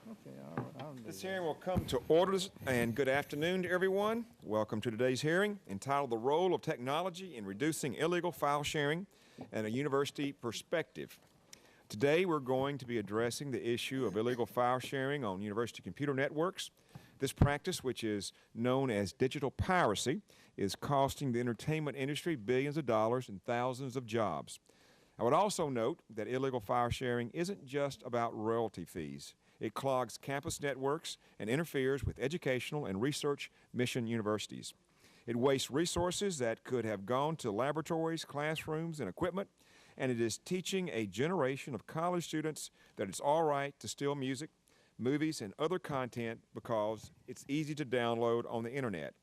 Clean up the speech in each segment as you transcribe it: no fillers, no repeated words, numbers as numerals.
Okay, I'll do This that. hearing will come to orders, and good afternoon to everyone. Welcome to today's hearing entitled The Role of Technology in Reducing Illegal File Sharing and a University Perspective. Today we're going to be addressing the issue of illegal file sharing on university computer networks. This practice, which is known as digital piracy, is costing the entertainment industry billions of dollars and thousands of jobs. I would also note that illegal file sharing isn't just about royalty fees. It clogs campus networks and interferes with educational and research mission universities. It wastes resources that could have gone to laboratories, classrooms, and equipment, and it is teaching a generation of college students that it's all right to steal music, movies, and other content because it's easy to download on the internet.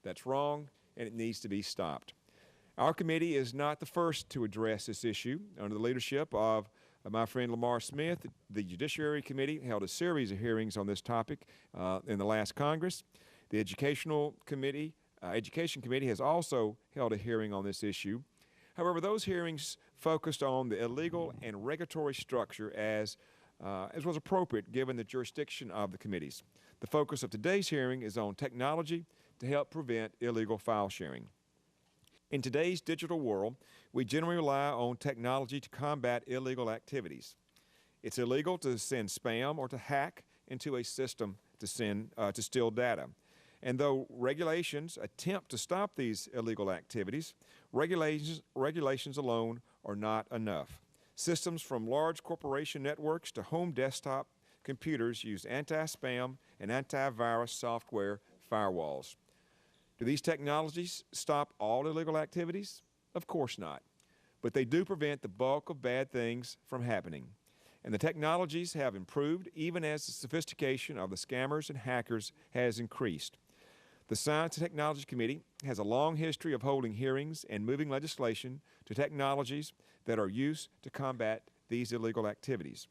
That's wrong, and it needs to be stopped. Our committee is not the first to address this issue. Under the leadership of my friend Lamar Smith, the Judiciary Committee held a series of hearings on this topic in the last Congress. The Education Committee has also held a hearing on this issue. However, those hearings focused on the illegal and regulatory structure as was appropriate given the jurisdiction of the committees. The focus of today's hearing is on technology to help prevent illegal file sharing. In today's digital world, we generally rely on technology to combat illegal activities. It's illegal to send spam or to hack into a system to steal data. And though regulations attempt to stop these illegal activities, regulations alone are not enough. Systems from large corporation networks to home desktop computers use anti-spam and antivirus software firewalls. Do these technologies stop all illegal activities? Of course not. But they do prevent the bulk of bad things from happening. And the technologies have improved even as the sophistication of the scammers and hackers has increased. The Science and Technology Committee has a long history of holding hearings and moving legislation to technologies that are used to combat these illegal activities.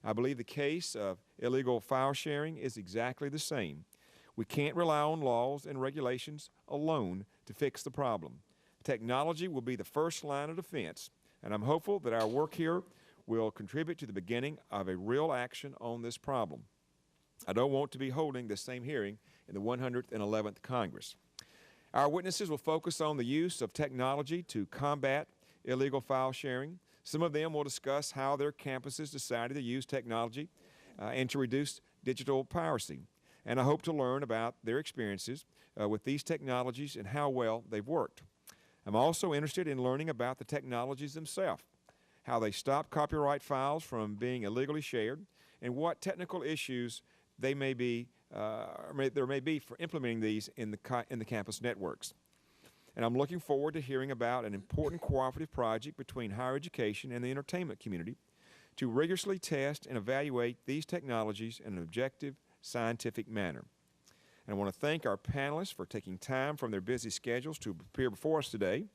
I believe the case of illegal file sharing is exactly the same. We can't rely on laws and regulations alone to fix the problem. Technology will be the first line of defense, and I'm hopeful that our work here will contribute to the beginning of a real action on this problem. I don't want to be holding this same hearing in the 111th Congress. Our witnesses will focus on the use of technology to combat illegal file sharing. Some of them will discuss how their campuses decided to use technology and to reduce digital piracy. And I hope to learn about their experiences with these technologies and how well they've worked. I'm also interested in learning about the technologies themselves, how they stop copyright files from being illegally shared, and what technical issues there may be for implementing these in the campus networks. And I'm looking forward to hearing about an important cooperative project between higher education and the entertainment community to rigorously test and evaluate these technologies in an objective, scientific manner. And I want to thank our panelists for taking time from their busy schedules to appear before us today.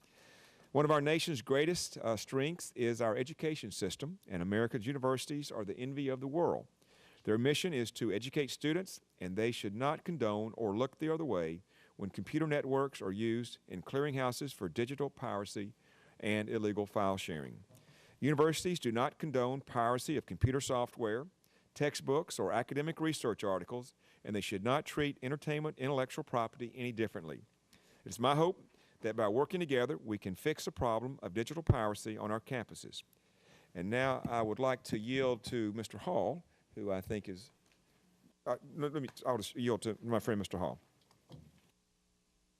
One of our nation's greatest strengths is our education system, and America's universities are the envy of the world. Their mission is to educate students, and they should not condone or look the other way when computer networks are used in clearinghouses for digital piracy and illegal file sharing. Universities do not condone piracy of computer software, textbooks, or academic research articles, and they should not treat entertainment intellectual property any differently. It's my hope that by working together, we can fix the problem of digital piracy on our campuses. And now I would like to yield to Mr. Hall, who I think is, I'll just yield to my friend Mr. Hall.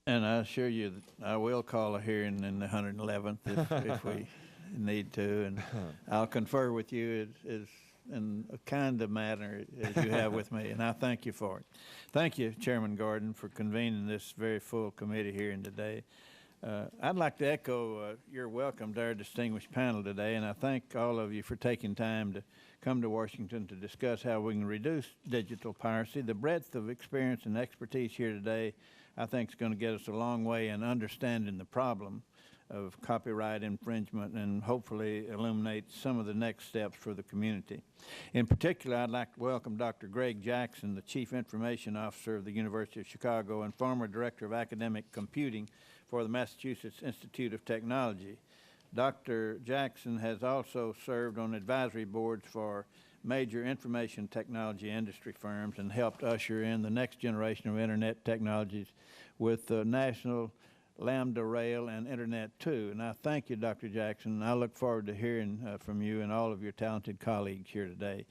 And I assure you that I will call a hearing in the 111th if we need to, and I'll confer with you as in a kind of manner as you have with me, and I thank you for it. Thank you, Chairman Gordon, for convening this very full committee here today. I'd like to echo your welcome to our distinguished panel today, and I thank all of you for taking time to come to Washington to discuss how we can reduce digital piracy. The breadth of experience and expertise here today, I think, is going to get us a long way in understanding the problem of copyright infringement and hopefully illuminate some of the next steps for the community. In particular, I'd like to welcome Dr. Greg Jackson, the Chief Information Officer of the University of Chicago and former Director of Academic Computing for the Massachusetts Institute of Technology. Dr. Jackson has also served on advisory boards for major information technology industry firms and helped usher in the next generation of Internet technologies with the National Lambda Rail and Internet 2. And I thank you, Dr. Jackson. I look forward to hearing from you and all of your talented colleagues here today.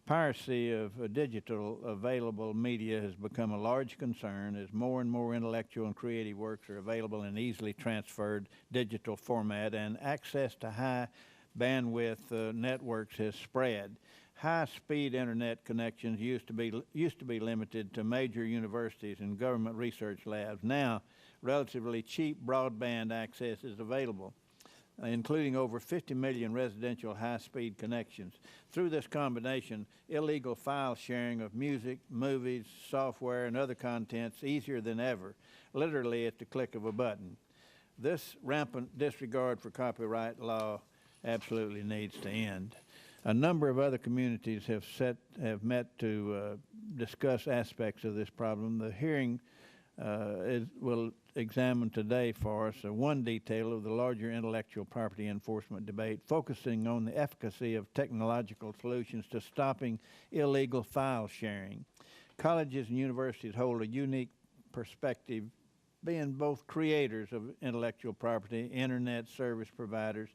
Piracy of digital available media has become a large concern as more and more intellectual and creative works are available in easily transferred digital format, and access to high bandwidth networks has spread. High-speed internet connections used to be limited to major universities and government research labs. Now, relatively cheap broadband access is available, including over 50 million residential high-speed connections. Through this combination, illegal file sharing of music, movies, software, and other contents easier than ever, literally at the click of a button. This rampant disregard for copyright law absolutely needs to end. A number of other communities have met to discuss aspects of this problem. The hearing will examine today for us one detail of the larger intellectual property enforcement debate, focusing on the efficacy of technological solutions to stopping illegal file sharing. Colleges and universities hold a unique perspective, being both creators of intellectual property, internet service providers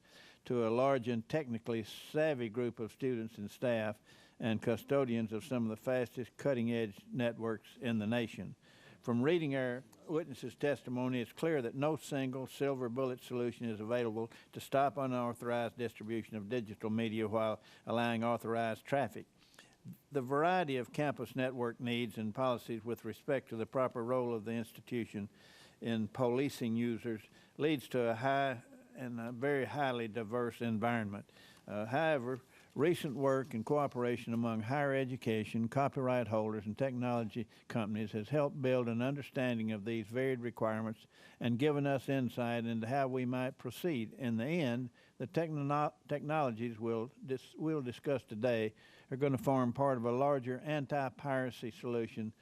to a large and technically savvy group of students and staff, and custodians of some of the fastest cutting-edge networks in the nation. From reading our witnesses' testimony, it's clear that no single silver bullet solution is available to stop unauthorized distribution of digital media while allowing authorized traffic. The variety of campus network needs and policies with respect to the proper role of the institution in policing users leads to a very highly diverse environment. However, recent work and cooperation among higher education, copyright holders, and technology companies has helped build an understanding of these varied requirements and given us insight into how we might proceed. In the end, the technologies we'll discuss today are going to form part of a larger anti-piracy solution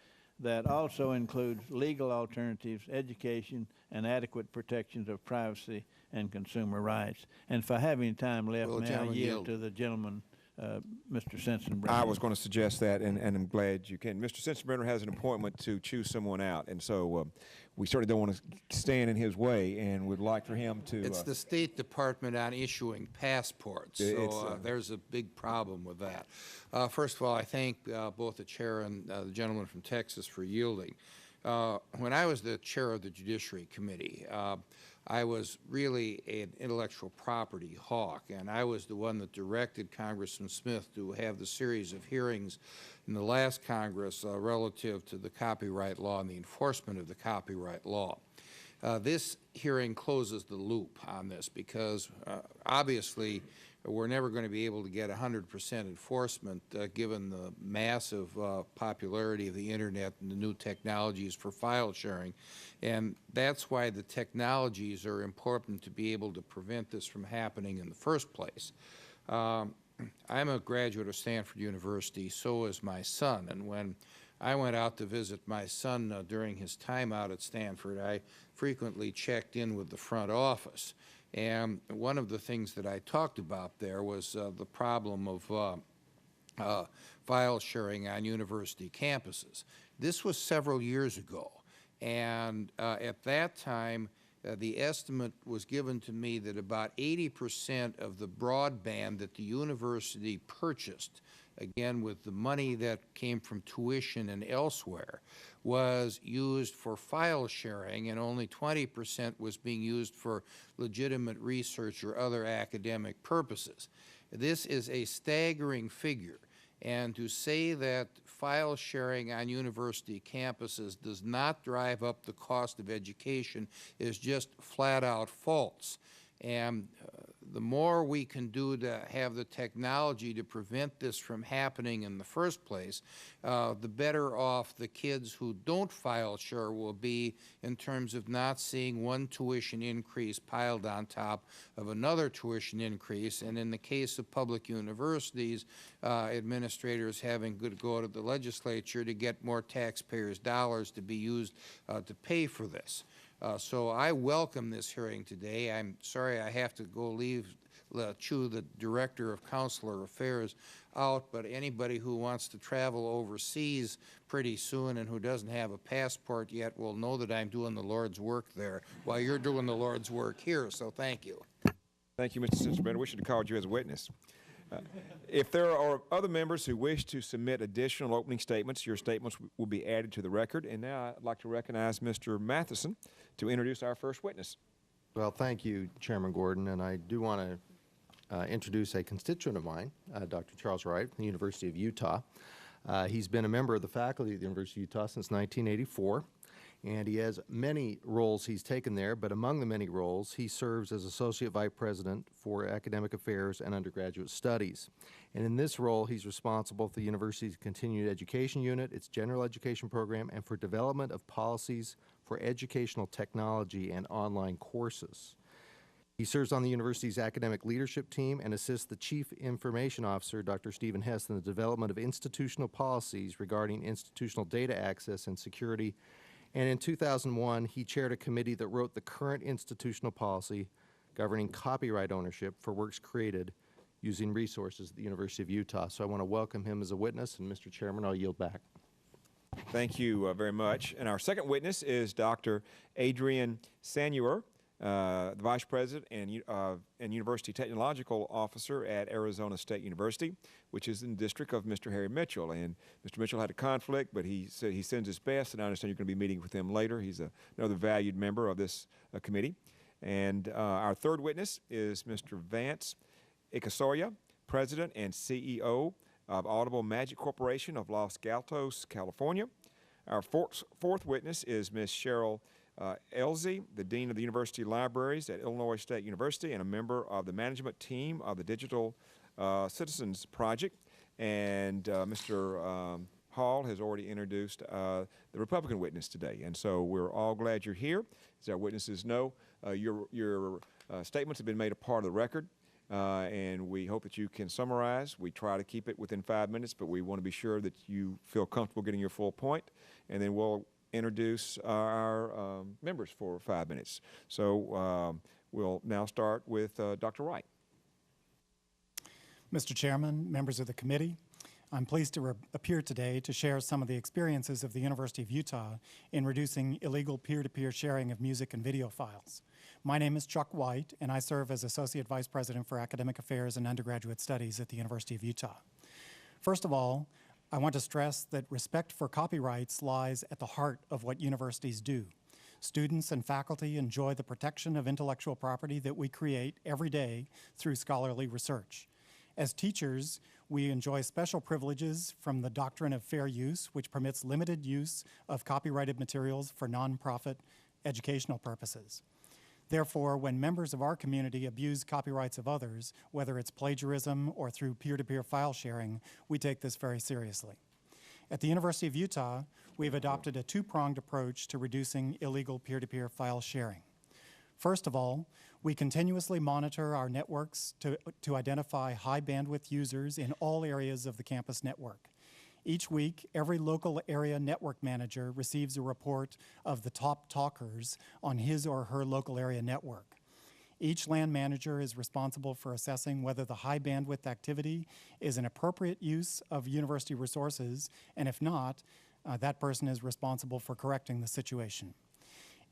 that also includes legal alternatives, education, and adequate protections of privacy and consumer rights. And if I have any time left, may I yield to the gentleman, Mr. Sensenbrenner. I was going to suggest that, and I'm glad you can. Mr. Sensenbrenner has an appointment to choose someone out, and so we certainly don't want to stand in his way, and would like for him to... It's the State Department on issuing passports, so there's a big problem with that. First of all, I thank both the chair and the gentleman from Texas for yielding. When I was the chair of the Judiciary Committee, I was really an intellectual property hawk, and I was the one that directed Congressman Smith to have the series of hearings in the last Congress relative to the copyright law and the enforcement of the copyright law. This hearing closes the loop on this because obviously we're never going to be able to get 100% enforcement given the massive popularity of the Internet and the new technologies for file sharing. And that's why the technologies are important to be able to prevent this from happening in the first place. I'm a graduate of Stanford University, so is my son. And when I went out to visit my son during his time out at Stanford, I frequently checked in with the front office. And one of the things that I talked about there was the problem of file sharing on university campuses. This was several years ago, and at that time, the estimate was given to me that about 80% of the broadband that the university purchased, again with the money that came from tuition and elsewhere, was used for file sharing, and only 20% was being used for legitimate research or other academic purposes. This is a staggering figure, and to say that file sharing on university campuses does not drive up the cost of education is just flat out false. And the more we can do to have the technology to prevent this from happening in the first place, the better off the kids who don't file share will be in terms of not seeing one tuition increase piled on top of another tuition increase. And in the case of public universities, administrators having to go to the legislature to get more taxpayers' dollars to be used to pay for this. So I welcome this hearing today. I'm sorry I have to go chew the Director of Consular Affairs out, but anybody who wants to travel overseas pretty soon and who doesn't have a passport yet will know that I'm doing the Lord's work there while you're doing the Lord's work here, so thank you. Thank you, Mr. Sensenbrenner. We should have called you as a witness. If there are other members who wish to submit additional opening statements, your statements will be added to the record. And now I'd like to recognize Mr. Matheson to introduce our first witness. Well, thank you, Chairman Gordon, and I do want to introduce a constituent of mine, Dr. Charles Wright from the University of Utah. He's been a member of the faculty at the University of Utah since 1984, and he has many roles he's taken there, but among the many roles, he serves as Associate Vice President for Academic Affairs and Undergraduate Studies. And in this role, he's responsible for the university's Continued Education Unit, its General Education Program, and for development of policies for educational technology and online courses. He serves on the university's academic leadership team and assists the Chief Information Officer, Dr. Stephen Hess, in the development of institutional policies regarding institutional data access and security. And in 2001, he chaired a committee that wrote the current institutional policy governing copyright ownership for works created using resources at the University of Utah. So I want to welcome him as a witness, and Mr. Chairman, I'll yield back. Thank you very much. And our second witness is Dr. Adrian Sanuer, the Vice President and University Technological Officer at Arizona State University, which is in the district of Mr. Harry Mitchell. And Mr. Mitchell had a conflict, but he said he sends his best, and I understand you're going to be meeting with him later. He's another valued member of this committee. And our third witness is Mr. Vance Ikasoria, President and CEO of Audible Magic Corporation of Los Gatos, California. Our fourth witness is Ms. Cheryl Elzie, the Dean of the University Libraries at Illinois State University and a member of the management team of the Digital Citizens Project. And Mr. Hall has already introduced the Republican witness today. And so we're all glad you're here. As our witnesses know, your statements have been made a part of the record. And we hope that you can summarize. We try to keep it within 5 minutes, but we want to be sure that you feel comfortable getting your full point. And then we'll introduce our members for 5 minutes. So we'll now start with Dr. Wright. Mr. Chairman, members of the committee, I'm pleased to appear today to share some of the experiences of the University of Utah in reducing illegal peer-to-peer sharing of music and video files. My name is Chuck White, and I serve as Associate Vice President for Academic Affairs and Undergraduate Studies at the University of Utah. First of all, I want to stress that respect for copyrights lies at the heart of what universities do. Students and faculty enjoy the protection of intellectual property that we create every day through scholarly research. As teachers, we enjoy special privileges from the doctrine of fair use, which permits limited use of copyrighted materials for nonprofit educational purposes. Therefore, when members of our community abuse copyrights of others, whether it's plagiarism or through peer-to-peer file sharing, we take this very seriously. At the University of Utah, we've adopted a two-pronged approach to reducing illegal peer-to-peer file sharing. First of all, we continuously monitor our networks to identify high-bandwidth users in all areas of the campus network. Each week, every local area network manager receives a report of the top talkers on his or her local area network. Each LAN manager is responsible for assessing whether the high bandwidth activity is an appropriate use of university resources, and if not, that person is responsible for correcting the situation.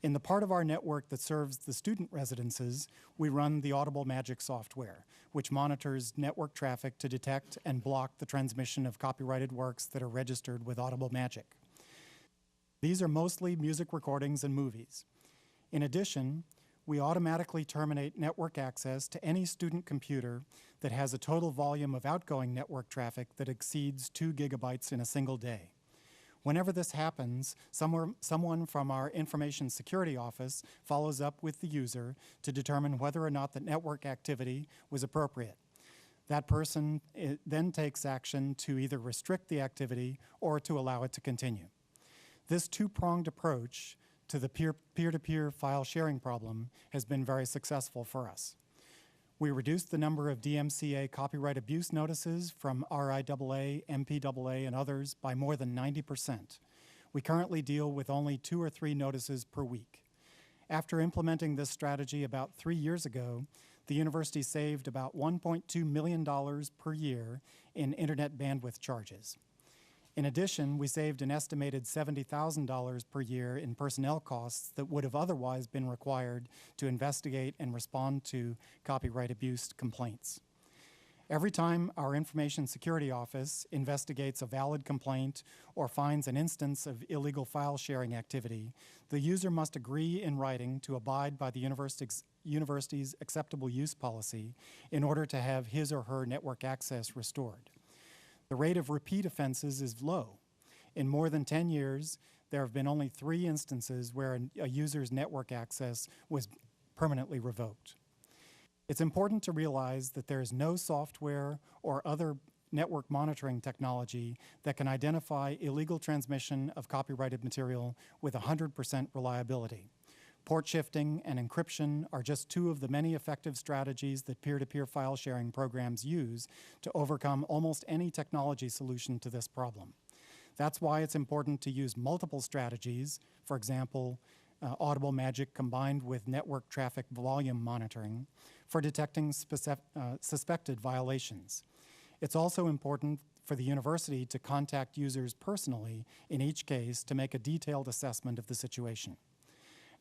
In the part of our network that serves the student residences, we run the Audible Magic software, which monitors network traffic to detect and block the transmission of copyrighted works that are registered with Audible Magic. These are mostly music recordings and movies. In addition, we automatically terminate network access to any student computer that has a total volume of outgoing network traffic that exceeds 2 gigabytes in a single day. Whenever this happens, someone from our information security office follows up with the user to determine whether or not the network activity was appropriate. That person then takes action to either restrict the activity or to allow it to continue. This two-pronged approach to the peer-to-peer file sharing problem has been very successful for us. We reduced the number of DMCA copyright abuse notices from RIAA, MPAA, and others by more than 90%. We currently deal with only 2 or 3 notices per week. After implementing this strategy about 3 years ago, the university saved about $1.2 million per year in internet bandwidth charges. In addition, we saved an estimated $70,000 per year in personnel costs that would have otherwise been required to investigate and respond to copyright abuse complaints. Every time our Information Security Office investigates a valid complaint or finds an instance of illegal file sharing activity, the user must agree in writing to abide by the university's acceptable use policy in order to have his or her network access restored. The rate of repeat offenses is low. In more than 10 years, there have been only 3 instances where a user's network access was permanently revoked. It's important to realize that there is no software or other network monitoring technology that can identify illegal transmission of copyrighted material with 100% reliability. Port shifting and encryption are just 2 of the many effective strategies that peer-to-peer file sharing programs use to overcome almost any technology solution to this problem. That's why it's important to use multiple strategies, for example, audible magic combined with network traffic volume monitoring, for detecting suspected violations. It's also important for the university to contact users personally in each case to make a detailed assessment of the situation.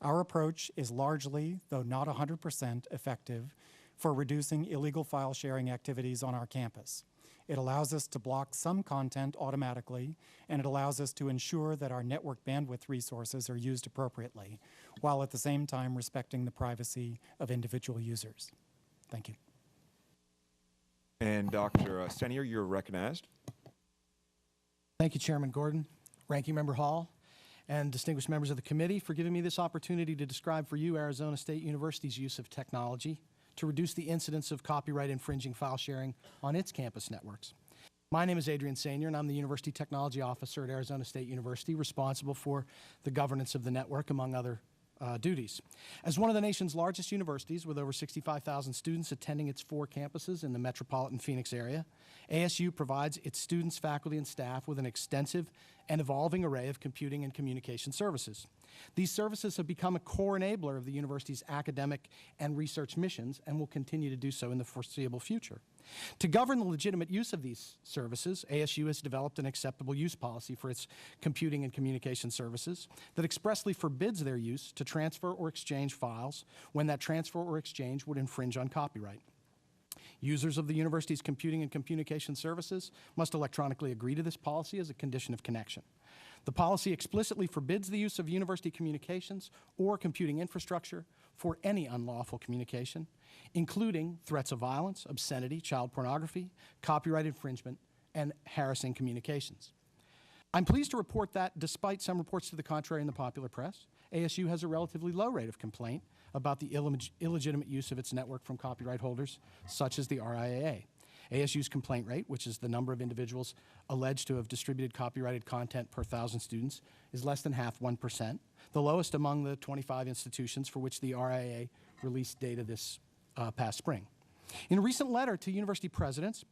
Our approach is largely, though not 100%, effective for reducing illegal file sharing activities on our campus. It allows us to block some content automatically, and it allows us to ensure that our network bandwidth resources are used appropriately, while at the same time respecting the privacy of individual users. Thank you. And Dr. Stenier, you're recognized. Thank you, Chairman Gordon, Ranking Member Hall, and distinguished members of the committee for giving me this opportunity to describe for you Arizona State University's use of technology to reduce the incidence of copyright infringing file sharing on its campus networks. My name is Adrian Sanier, and I'm the University Technology Officer at Arizona State University, responsible for the governance of the network, among other duties. As one of the nation's largest universities, with over 65,000 students attending its 4 campuses in the metropolitan Phoenix area, ASU provides its students, faculty, and staff with an extensive and evolving array of computing and communication services. These services have become a core enabler of the university's academic and research missions and will continue to do so in the foreseeable future. To govern the legitimate use of these services, ASU has developed an acceptable use policy for its computing and communication services that expressly forbids their use to transfer or exchange files when that transfer or exchange would infringe on copyright. Users of the university's computing and communication services must electronically agree to this policy as a condition of connection. The policy explicitly forbids the use of university communications or computing infrastructure for any unlawful communication, including threats of violence, obscenity, child pornography, copyright infringement, and harassing communications. I'm pleased to report that, despite some reports to the contrary in the popular press, ASU has a relatively low rate of complaint about the illegitimate use of its network from copyright holders, such as the RIAA. ASU's complaint rate, which is the number of individuals alleged to have distributed copyrighted content per 1,000 students, is less than half 1%, the lowest among the 25 institutions for which the RIAA released data this past spring. In a recent letter to university presidents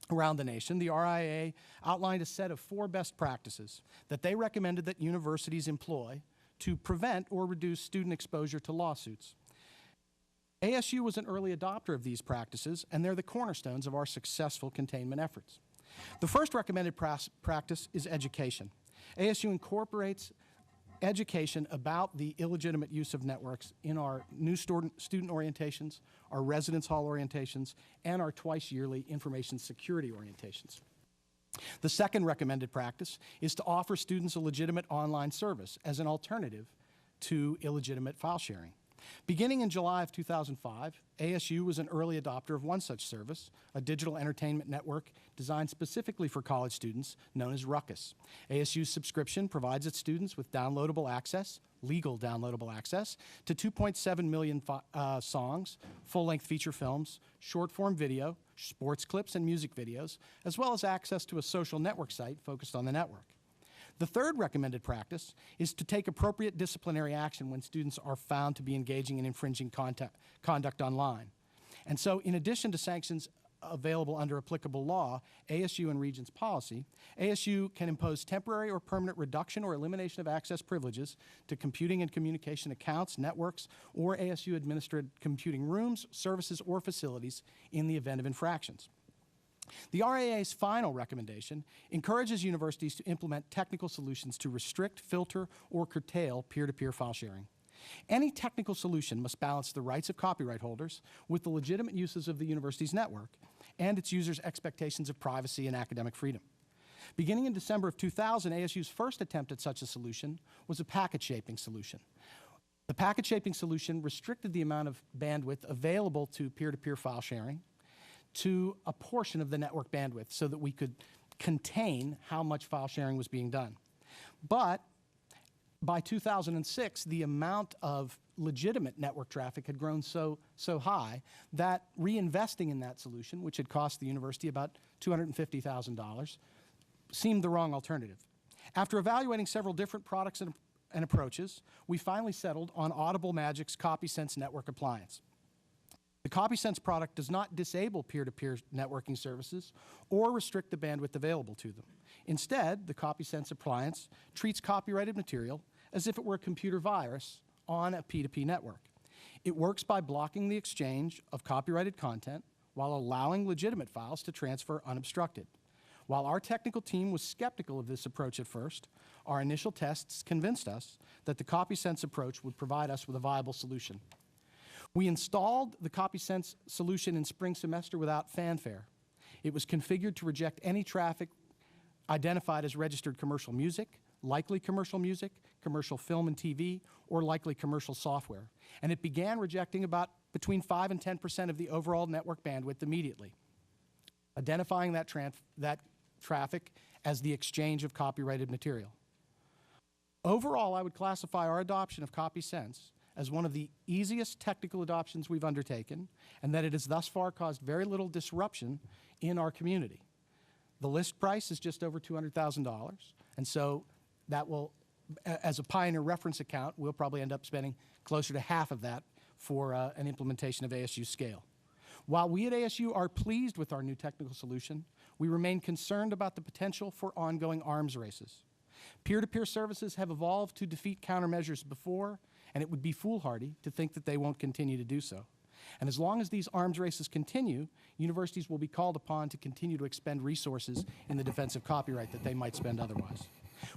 around the nation, the RIAA outlined a set of 4 best practices that they recommended that universities employ to prevent or reduce student exposure to lawsuits. ASU was an early adopter of these practices, and they're the cornerstones of our successful containment efforts. The first recommended practice is education. ASU incorporates education about the illegitimate use of networks in our new student orientations, our residence hall orientations, and our twice-yearly information security orientations. The second recommended practice is to offer students a legitimate online service as an alternative to illegitimate file sharing. Beginning in July of 2005, ASU was an early adopter of one such service, a digital entertainment network designed specifically for college students known as Ruckus. ASU's subscription provides its students with downloadable access, legal downloadable access, to 2.7 million songs, full-length feature films, short-form video, sports clips, and music videos, as well as access to a social network site focused on the network. The third recommended practice is to take appropriate disciplinary action when students are found to be engaging in infringing conduct online. And so, in addition to sanctions available under applicable law, ASU and Regents policy, ASU can impose temporary or permanent reduction or elimination of access privileges to computing and communication accounts, networks, or ASU-administered computing rooms, services, or facilities in the event of infractions. The RAA's final recommendation encourages universities to implement technical solutions to restrict, filter, or curtail peer-to-peer file sharing. Any technical solution must balance the rights of copyright holders with the legitimate uses of the university's network and its users' expectations of privacy and academic freedom. Beginning in December of 2000, ASU's first attempt at such a solution was a packet shaping solution. The packet shaping solution restricted the amount of bandwidth available to peer-to-peer file sharing to a portion of the network bandwidth so that we could contain how much file sharing was being done. But by 2006, the amount of legitimate network traffic had grown so high that reinvesting in that solution, which had cost the university about $250,000, seemed the wrong alternative. After evaluating several different products and approaches, we finally settled on Audible Magic's CopySense network appliance. The CopySense product does not disable peer-to-peer networking services or restrict the bandwidth available to them. Instead, the CopySense appliance treats copyrighted material as if it were a computer virus on a P2P network. It works by blocking the exchange of copyrighted content while allowing legitimate files to transfer unobstructed. While our technical team was skeptical of this approach at first, our initial tests convinced us that the CopySense approach would provide us with a viable solution. We installed the CopySense solution in spring semester without fanfare. It was configured to reject any traffic identified as registered commercial music, likely commercial music, commercial film and TV, or likely commercial software. And it began rejecting about between 5 and 10% of the overall network bandwidth immediately, identifying that traffic as the exchange of copyrighted material. Overall, I would classify our adoption of CopySense as one of the easiest technical adoptions we've undertaken, and that it has thus far caused very little disruption in our community. The list price is just over $200,000, and so that will, as a Pioneer reference account, we'll probably end up spending closer to half of that for an implementation of ASU scale. While we at ASU are pleased with our new technical solution, we remain concerned about the potential for ongoing arms races. Peer-to-peer services have evolved to defeat countermeasures before, and it would be foolhardy to think that they won't continue to do so. And as long as these arms races continue, universities will be called upon to continue to expend resources in the defense of copyright that they might spend otherwise.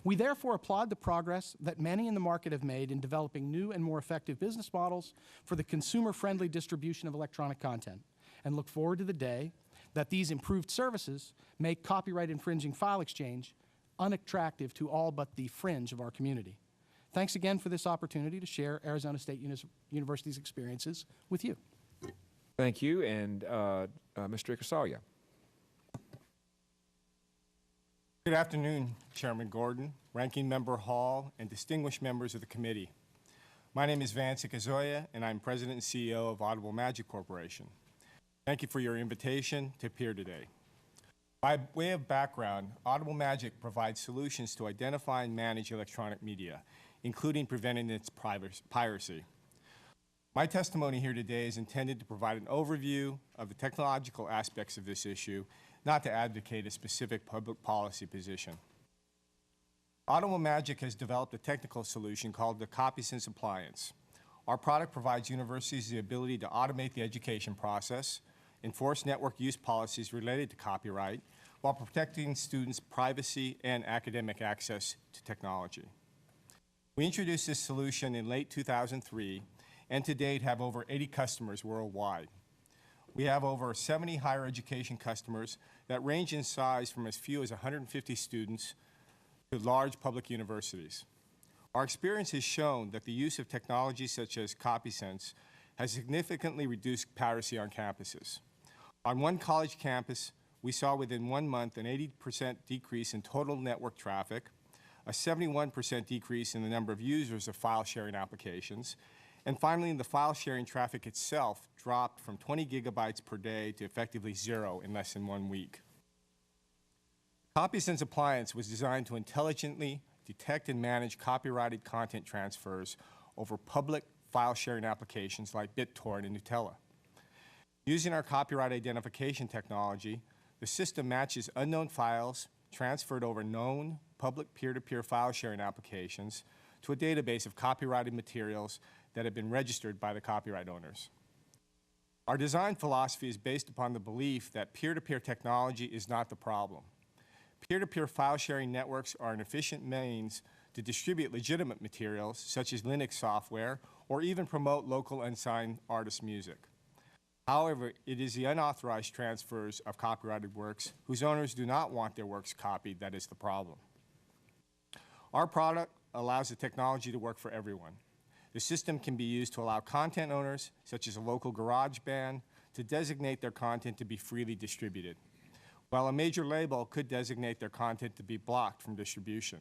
We therefore applaud the progress that many in the market have made in developing new and more effective business models for the consumer-friendly distribution of electronic content, and look forward to the day that these improved services make copyright-infringing file exchange unattractive to all but the fringe of our community. Thanks again for this opportunity to share Arizona State University's experiences with you. Thank you, and Mr. Ikasalia. Good afternoon, Chairman Gordon, Ranking Member Hall, and distinguished members of the committee. My name is Vance Ikazoya, and I'm President and CEO of Audible Magic Corporation. Thank you for your invitation to appear today. By way of background, Audible Magic provides solutions to identify and manage electronic media, including preventing its piracy. My testimony here today is intended to provide an overview of the technological aspects of this issue, not to advocate a specific public policy position. Audible Magic has developed a technical solution called the CopySense appliance. Our product provides universities the ability to automate the education process, enforce network use policies related to copyright, while protecting students' privacy and academic access to technology. We introduced this solution in late 2003, and to date have over 80 customers worldwide. We have over 70 higher education customers that range in size from as few as 150 students to large public universities. Our experience has shown that the use of technologies such as CopySense has significantly reduced piracy on campuses. On one college campus, we saw within 1 month an 80% decrease in total network traffic, a 71% decrease in the number of users of file sharing applications, and finally, the file sharing traffic itself dropped from 20 gigabytes per day to effectively 0 in less than 1 week. CopySense appliance was designed to intelligently detect and manage copyrighted content transfers over public file sharing applications like BitTorrent and Gnutella. Using our copyright identification technology, the system matches unknown files transferred over known public peer-to-peer file sharing applications to a database of copyrighted materials that have been registered by the copyright owners. Our design philosophy is based upon the belief that peer-to-peer technology is not the problem. Peer-to-peer file sharing networks are an efficient means to distribute legitimate materials such as Linux software or even promote local unsigned artist music. However, it is the unauthorized transfers of copyrighted works whose owners do not want their works copied that is the problem. Our product allows the technology to work for everyone. The system can be used to allow content owners, such as a local garage band, to designate their content to be freely distributed, while a major label could designate their content to be blocked from distribution.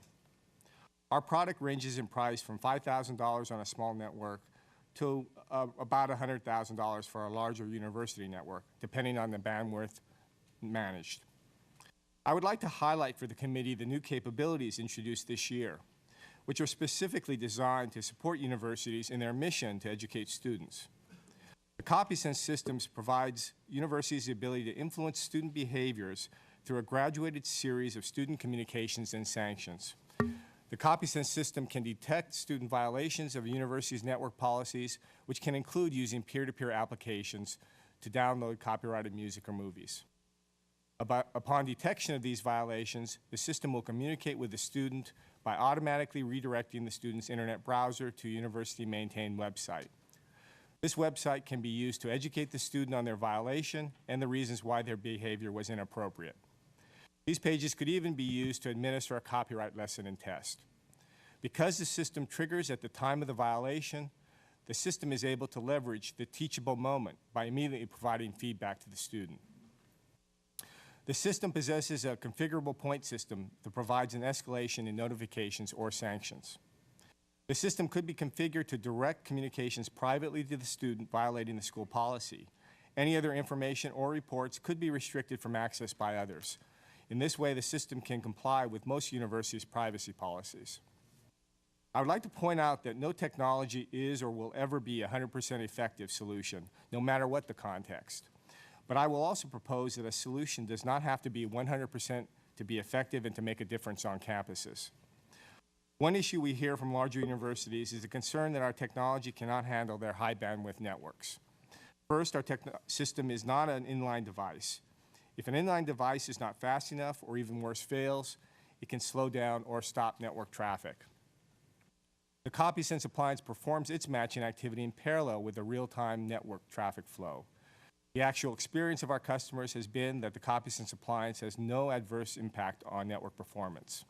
Our product ranges in price from $5,000 on a small network to about $100,000 for a larger university network, depending on the bandwidth managed. I would like to highlight for the committee the new capabilities introduced this year, which are specifically designed to support universities in their mission to educate students. The CopySense systems provides universities the ability to influence student behaviors through a graduated series of student communications and sanctions. The CopySense system can detect student violations of a university's network policies, which can include using peer-to-peer applications to download copyrighted music or movies. Upon detection of these violations, the system will communicate with the student by automatically redirecting the student's internet browser to a university-maintained website. This website can be used to educate the student on their violation and the reasons why their behavior was inappropriate. These pages could even be used to administer a copyright lesson and test. Because the system triggers at the time of the violation, the system is able to leverage the teachable moment by immediately providing feedback to the student. The system possesses a configurable point system that provides an escalation in notifications or sanctions. The system could be configured to direct communications privately to the student violating the school policy. Any other information or reports could be restricted from access by others. In this way, the system can comply with most universities' privacy policies. I would like to point out that no technology is or will ever be a 100% effective solution, no matter what the context. But I will also propose that a solution does not have to be 100% to be effective and to make a difference on campuses. One issue we hear from larger universities is the concern that our technology cannot handle their high bandwidth networks. First, our system is not an inline device. If an inline device is not fast enough, or even worse, fails, it can slow down or stop network traffic. The CopySense appliance performs its matching activity in parallel with the real-time network traffic flow. The actual experience of our customers has been that the CopySense appliance has no adverse impact on network performance.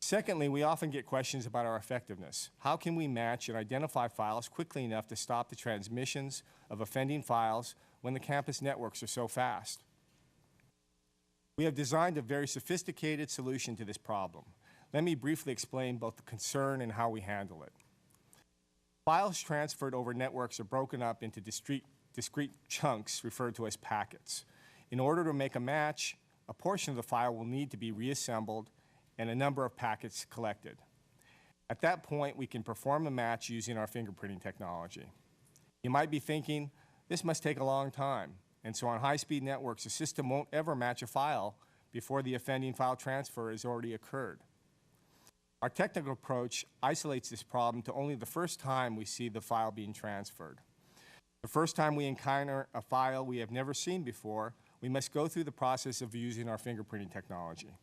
Secondly, we often get questions about our effectiveness. How can we match and identify files quickly enough to stop the transmissions of offending files when the campus networks are so fast? We have designed a very sophisticated solution to this problem. Let me briefly explain both the concern and how we handle it. Files transferred over networks are broken up into discrete chunks referred to as packets. In order to make a match, a portion of the file will need to be reassembled and a number of packets collected. At that point, we can perform a match using our fingerprinting technology. You might be thinking, this must take a long time, and so on high-speed networks, the system won't ever match a file before the offending file transfer has already occurred. Our technical approach isolates this problem to only the first time we see the file being transferred. The first time we encounter a file we have never seen before, we must go through the process of using our fingerprinting technology.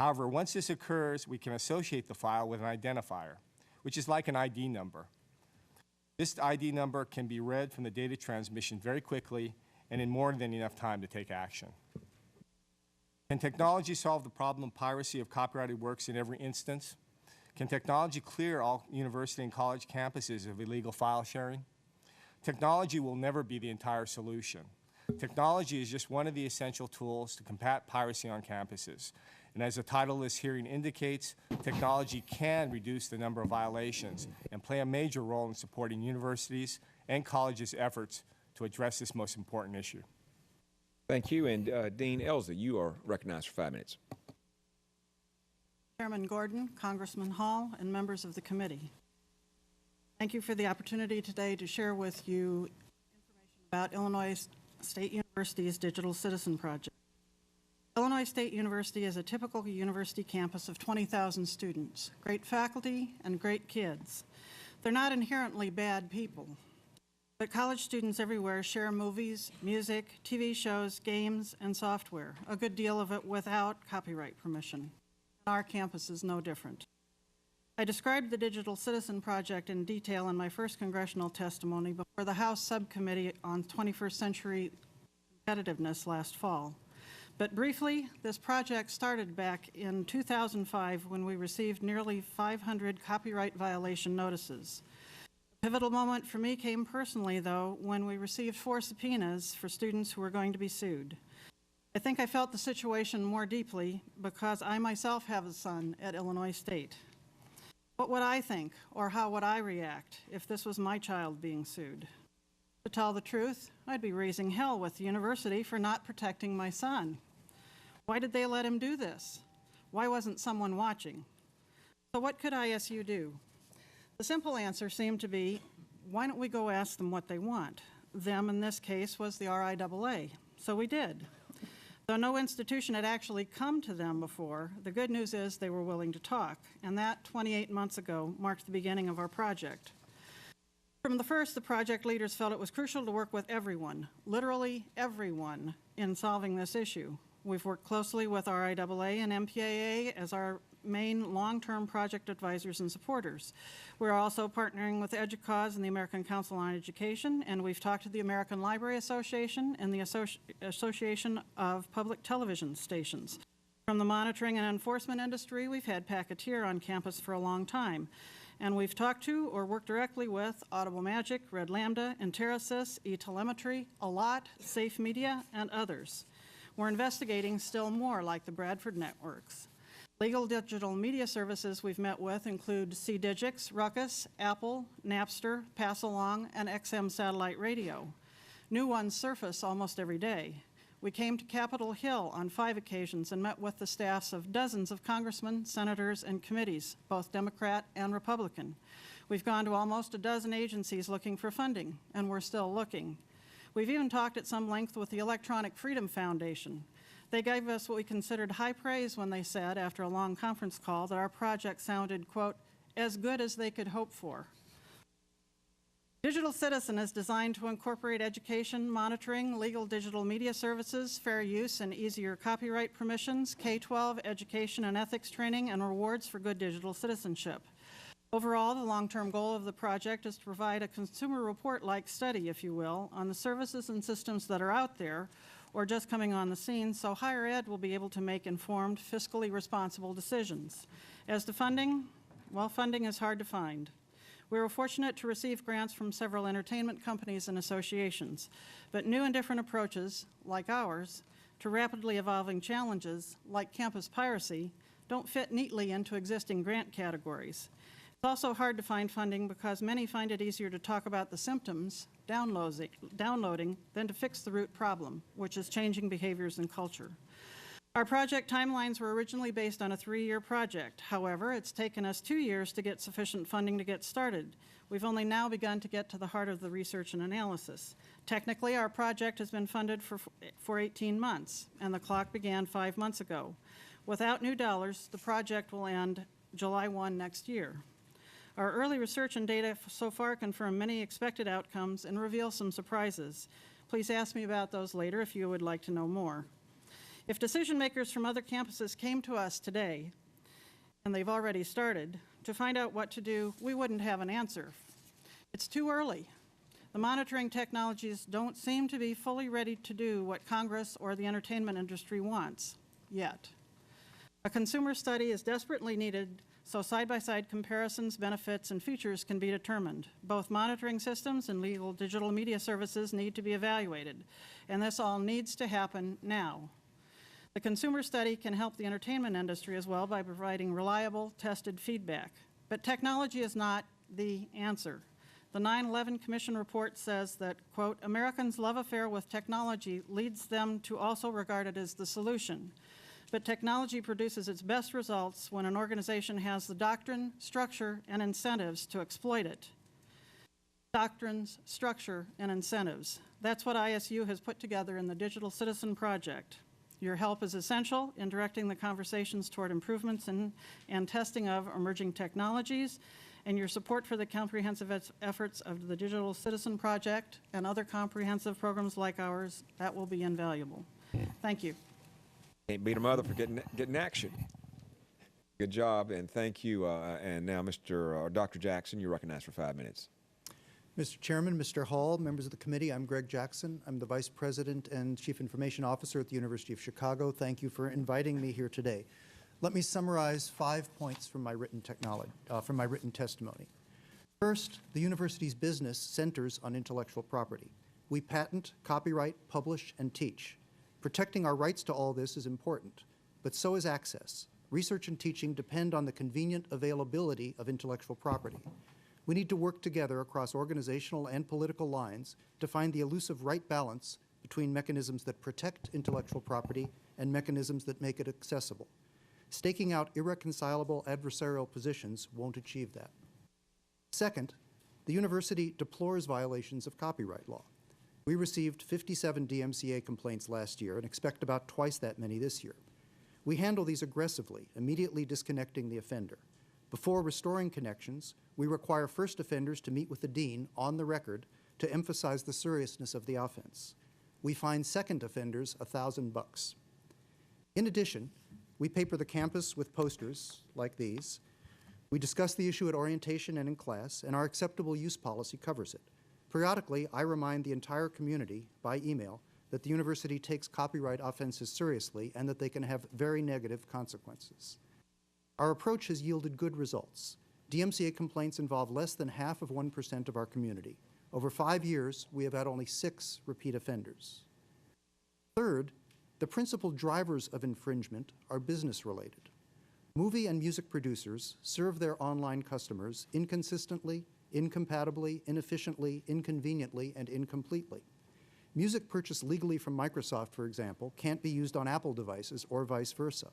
However, once this occurs, we can associate the file with an identifier, which is like an ID number. This ID number can be read from the data transmission very quickly and in more than enough time to take action. Can technology solve the problem of piracy of copyrighted works in every instance? Can technology clear all university and college campuses of illegal file sharing? Technology will never be the entire solution. Technology is just one of the essential tools to combat piracy on campuses. And as the title of this hearing indicates, technology can reduce the number of violations and play a major role in supporting universities and colleges' efforts to address this most important issue. Thank you. And Dean Elza, you are recognized for 5 minutes. Chairman Gordon, Congressman Hall, and members of the committee. Thank you for the opportunity today to share with you information about Illinois State University's Digital Citizen Project. Illinois State University is a typical university campus of 20,000 students, great faculty and great kids. They're not inherently bad people, but college students everywhere share movies, music, TV shows, games, and software, a good deal of it without copyright permission. Our campus is no different. I described the Digital Citizen Project in detail in my first congressional testimony before the House Subcommittee on 21st Century Competitiveness last fall. But briefly, this project started back in 2005 when we received nearly 500 copyright violation notices. The pivotal moment for me came personally, though, when we received 4 subpoenas for students who were going to be sued. I think I felt the situation more deeply because I myself have a son at Illinois State. What would I think, or how would I react if this was my child being sued? To tell the truth, I'd be raising hell with the university for not protecting my son. Why did they let him do this? Why wasn't someone watching? So what could ISU do? The simple answer seemed to be, why don't we go ask them what they want? Them, in this case, was the RIAA. So we did. Though no institution had actually come to them before, the good news is they were willing to talk, and that 28 months ago marked the beginning of our project. From the first, the project leaders felt it was crucial to work with everyone, literally everyone, in solving this issue. We've worked closely with RIAA and MPAA as our main long-term project advisors and supporters. We're also partnering with EDUCAUSE and the American Council on Education, and we've talked to the American Library Association and the Association of Public Television Stations. From the monitoring and enforcement industry, we've had Packeteer on campus for a long time, and we've talked to or worked directly with Audible Magic, Red Lambda, Interasys, eTelemetry, ALOT, Safe Media, and others. We're investigating still more, like the Bradford Networks. Legal digital media services we've met with include CDigix, Ruckus, Apple, Napster, Passalong, and XM Satellite Radio. New ones surface almost every day. We came to Capitol Hill on 5 occasions and met with the staffs of dozens of congressmen, senators, and committees, both Democrat and Republican. We've gone to almost a dozen agencies looking for funding, and we're still looking. We've even talked at some length with the Electronic Freedom Foundation. They gave us what we considered high praise when they said, after a long conference call, that our project sounded, quote, as good as they could hope for. Digital Citizen is designed to incorporate education, monitoring, legal digital media services, fair use and easier copyright permissions, K-12 education and ethics training, and rewards for good digital citizenship. Overall, the long-term goal of the project is to provide a consumer report-like study, if you will, on the services and systems that are out there or just coming on the scene, so higher ed will be able to make informed, fiscally responsible decisions. As to funding, well, funding is hard to find. We were fortunate to receive grants from several entertainment companies and associations, but new and different approaches, like ours, to rapidly evolving challenges, like campus piracy, don't fit neatly into existing grant categories. It's also hard to find funding because many find it easier to talk about the symptoms, downloading, than to fix the root problem, which is changing behaviors and culture. Our project timelines were originally based on a 3-year project. However, it's taken us 2 years to get sufficient funding to get started. We've only now begun to get to the heart of the research and analysis. Technically, our project has been funded for 18 months, and the clock began 5 months ago. Without new dollars, the project will end July 1 next year. Our early research and data so far confirm many expected outcomes and reveal some surprises. Please ask me about those later if you would like to know more. If decision makers from other campuses came to us today, and they've already started, to find out what to do, we wouldn't have an answer. It's too early. The monitoring technologies don't seem to be fully ready to do what Congress or the entertainment industry wants yet. A consumer study is desperately needed so side-by-side comparisons, benefits, and features can be determined. Both monitoring systems and legal digital media services need to be evaluated, and this all needs to happen now. The consumer study can help the entertainment industry as well by providing reliable, tested feedback. But technology is not the answer. The 9/11 Commission report says that, quote, Americans' love affair with technology leads them to also regard it as the solution. But technology produces its best results when an organization has the doctrine, structure, and incentives to exploit it. doctrines, structure, and incentives. That's what ISU has put together in the Digital Citizen Project. Your help is essential in directing the conversations toward improvements in and testing of emerging technologies, and your support for the comprehensive efforts of the Digital Citizen Project and other comprehensive programs like ours, that will be invaluable. Thank you. Can't beat a mother for getting action. Good job, and thank you. And now, Dr. Jackson, you're recognized for 5 minutes. Mr. Chairman, Mr. Hall, members of the committee, I'm Greg Jackson. I'm the Vice President and Chief Information Officer at the University of Chicago. Thank you for inviting me here today. Let me summarize 5 points from my written testimony. First, the university's business centers on intellectual property. We patent, copyright, publish, and teach. Protecting our rights to all this is important, but so is access. Research and teaching depend on the convenient availability of intellectual property. We need to work together across organizational and political lines to find the elusive right balance between mechanisms that protect intellectual property and mechanisms that make it accessible. Staking out irreconcilable adversarial positions won't achieve that. Second, the university deplores violations of copyright law. We received 57 DMCA complaints last year and expect about twice that many this year. We handle these aggressively, immediately disconnecting the offender. Before restoring connections, we require first offenders to meet with the dean on the record to emphasize the seriousness of the offense. We fine second offenders $1,000. In addition, we paper the campus with posters like these. We discuss the issue at orientation and in class, and our acceptable use policy covers it. Periodically, I remind the entire community by email that the university takes copyright offenses seriously and that they can have very negative consequences. Our approach has yielded good results. DMCA complaints involve less than half of 1% of our community. Over 5 years, we have had only 6 repeat offenders. Third, the principal drivers of infringement are business-related. Movie and music producers serve their online customers inconsistently, incompatibly, inefficiently, inconveniently, and incompletely. Music purchased legally from Microsoft, for example, can't be used on Apple devices or vice versa.